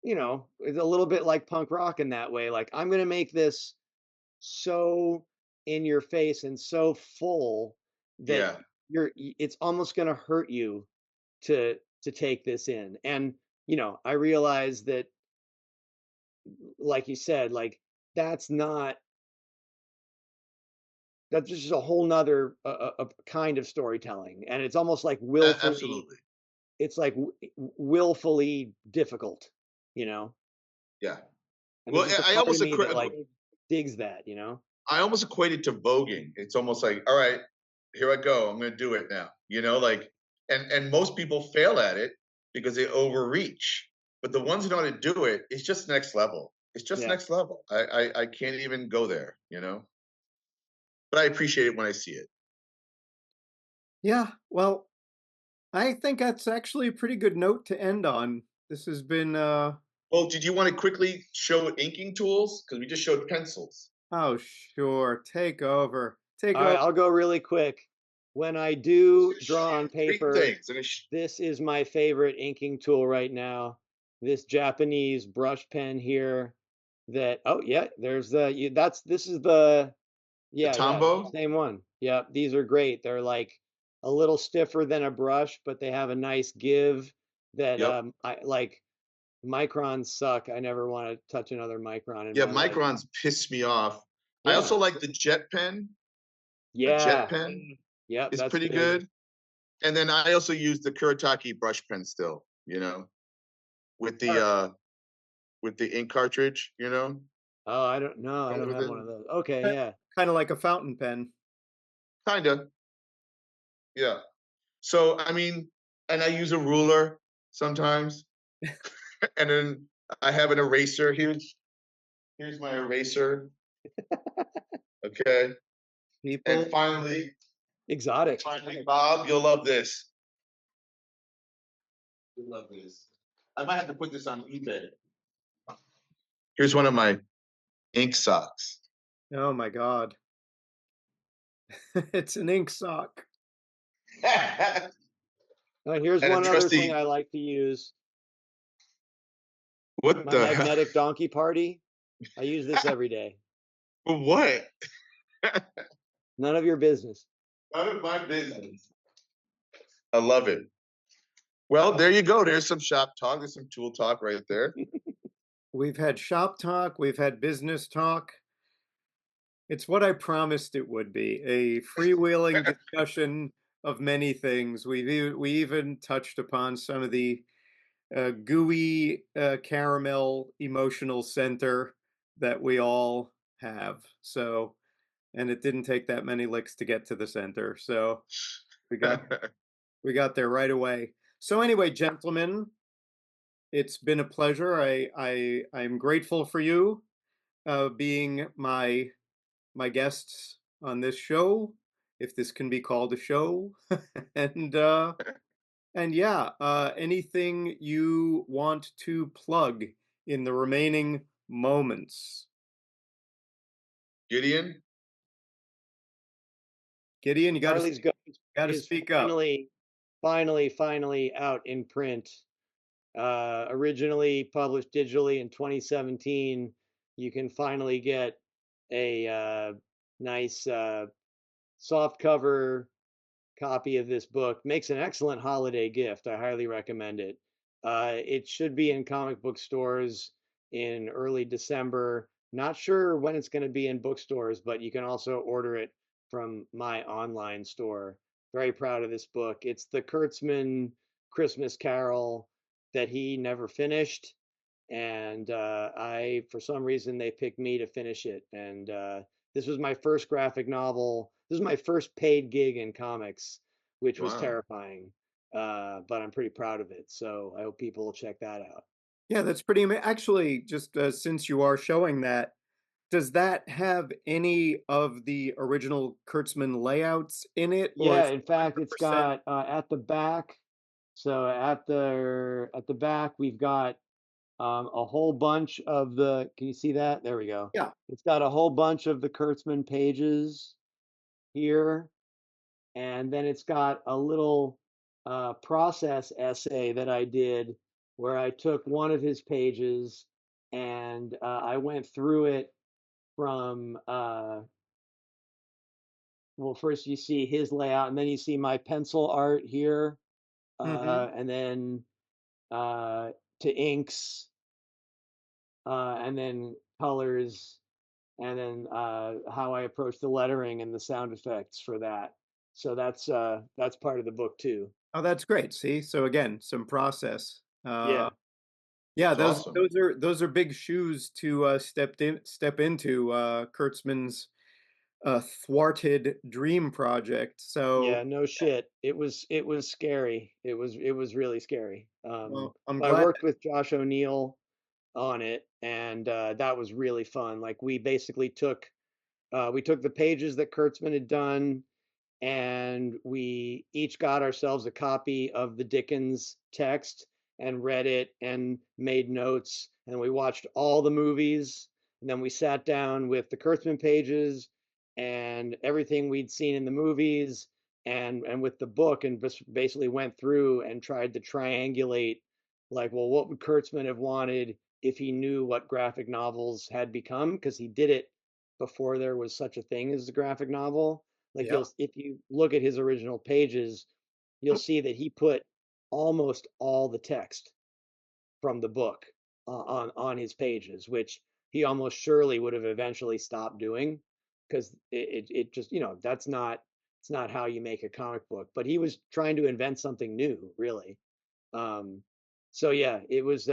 it's a little bit like punk rock in that way. Like, I'm gonna make this so in your face and so full that Yeah. it's almost gonna hurt you to take this in. And I realize that, like you said, like, that's not that's just a whole nother a kind of storytelling, and it's almost like willfully, Absolutely. it's like willfully difficult, and Yeah. Well, there's just a I part of almost me that like digs that. I almost equate it to voguing. It's almost like, all right, here I go. I'm going to do it now. Like, and most people fail at it because they overreach. But the ones who know how to do it, it's just next level. It's just Yeah. next level. I can't even go there. But I appreciate it when I see it. Yeah. Well, I think that's actually a pretty good note to end on. This has been Well, did you want to quickly show inking tools? Because we just showed pencils. oh sure. Take over. Take All right, over. I'll go really quick. When I do draw on Three paper, things. this is my favorite inking tool right now. This Japanese brush pen here. Oh yeah, there's this is the Tombow? same one. Yeah, these are great. They're like a little stiffer than a brush, but they have a nice give that Yep. I like. Microns suck. I never want to touch another micron in Yeah, my life. microns piss me off. Yeah. I also like the jet pen. Yeah. The jet pen is that's pretty good. And then I also use the Kuretake brush pen still, with the ink cartridge, Oh, I don't know. I don't have one of those. Okay, yeah. Kind of like a fountain pen. Kinda. Yeah. So I mean, and I use a ruler sometimes. And then I have an eraser. Here's my eraser. Okay. People. And finally, Exotic. Bob, you'll love this. You'll love this. I might have to put this on eBay. Here's one of my ink socks. Oh my God. It's an ink sock. Here's And a one other trusty- thing I like to use. What My the hell? magnetic donkey party. I use this every day. For what? None of your business. None of my business. I love it. Well, there you go. There's some shop talk. There's some tool talk right there. We've had shop talk, we've had business talk. It's what I promised it would be, a freewheeling discussion of many things. We even touched upon some of the gooey caramel emotional center that we all have. So, and it didn't take that many licks to get to the center. So we got there right away. So anyway, gentlemen, it's been a pleasure. I'm grateful for you being my guests on this show, if this can be called a show. and yeah, anything you want to plug in the remaining moments? Gideon? Gideon, you Marley's Ghost got to is speak up. finally out in print. Originally published digitally in 2017. You can finally get a nice soft cover copy of this book. Makes an excellent holiday gift. I highly recommend it. It should be in comic book stores in early December. Not sure when it's going to be in bookstores, but you can also order it from my online store. Very proud of this book. It's the Kurtzman Christmas Carol that he never finished. And for some reason, they picked me to finish it. And this was my first graphic novel. This was my first paid gig in comics, which was Wow. terrifying. But I'm pretty proud of it. So I hope people will check that out. Yeah, that's pretty amazing. Actually, just since you are showing that, does that have any of the original Kurtzman layouts in it, or Yeah, is in it fact, it's 100%? got at the back. So at the back, we've got a whole bunch of the. Can you see that? There we go. Yeah. It's got a whole bunch of the Kurtzman pages here, and then it's got a little process essay that I did where I took one of his pages and I went through it from well, first you see his layout, and then you see my pencil art here, Mm-hmm. and then to inks, and then colors, and then how I approach the lettering and the sound effects for that. So that's part of the book too. Oh, that's great. See, so again, some process. Yeah, Yeah, It's awesome. those are big shoes to step into Kurtzman's thwarted dream project. yeah, So, no shit. It was scary. It was really scary. well, I'm I glad. worked with Josh O'Neill on it, and that was really fun. Like we took the pages that Kurtzman had done, and we each got ourselves a copy of the Dickens text and read it and made notes, and we watched all the movies, and then we sat down with the Kurtzman pages and everything we'd seen in the movies and with the book, and basically went through and tried to triangulate, like, well, what would Kurtzman have wanted if he knew what graphic novels had become, because he did it before there was such a thing as a graphic novel. Like, Yeah. if you look at his original pages, you'll see that he put almost all the text from the book on his pages, which he almost surely would have eventually stopped doing, because it just, that's not, it's not how you make a comic book. But he was trying to invent something new, really. Um, so yeah, it was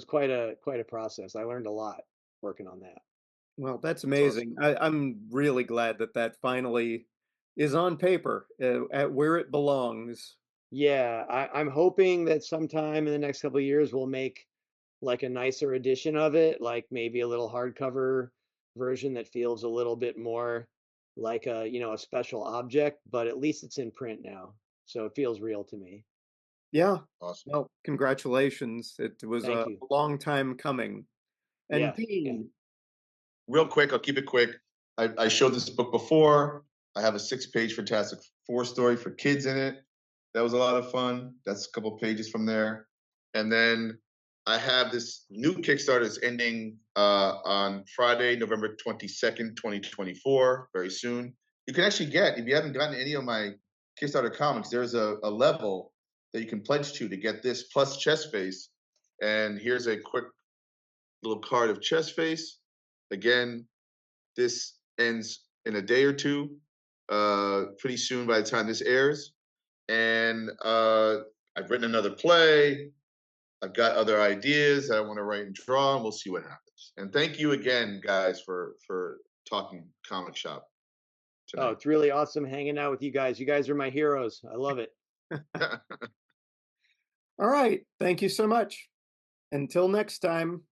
quite a process. I learned a lot working on that. Well, that's It's awesome. amazing. I'm really glad that that finally is on paper at where it belongs. Yeah, I'm hoping that sometime in the next couple of years we'll make like a nicer edition of it, like maybe a little hardcover version that feels a little bit more like a special object, but at least it's in print now. So it feels real to me. Yeah. Awesome. Well, congratulations. It was Thank a you. long time coming. And Yeah, yeah. Dean, Real quick, I'll keep it quick. I showed this book before. I have a 6-page Fantastic Four story for kids in it. That was a lot of fun. That's a couple pages from there. And then I have this new Kickstarter that's ending on Friday, November 22nd, 2024, very soon. you can actually get, if you haven't gotten any of my Kickstarter comics, there's a level that you can pledge to get this plus chest face. And here's a quick little card of chest face. Again, this ends in a day or two, pretty soon by the time this airs. And I've written another play. I've got other ideas that I want to write and draw, and we'll see what happens. And thank you again, guys, for talking comic shop Oh, tonight. it's really awesome hanging out with you guys. You guys are my heroes. I love it. All right. Thank you so much. Until next time.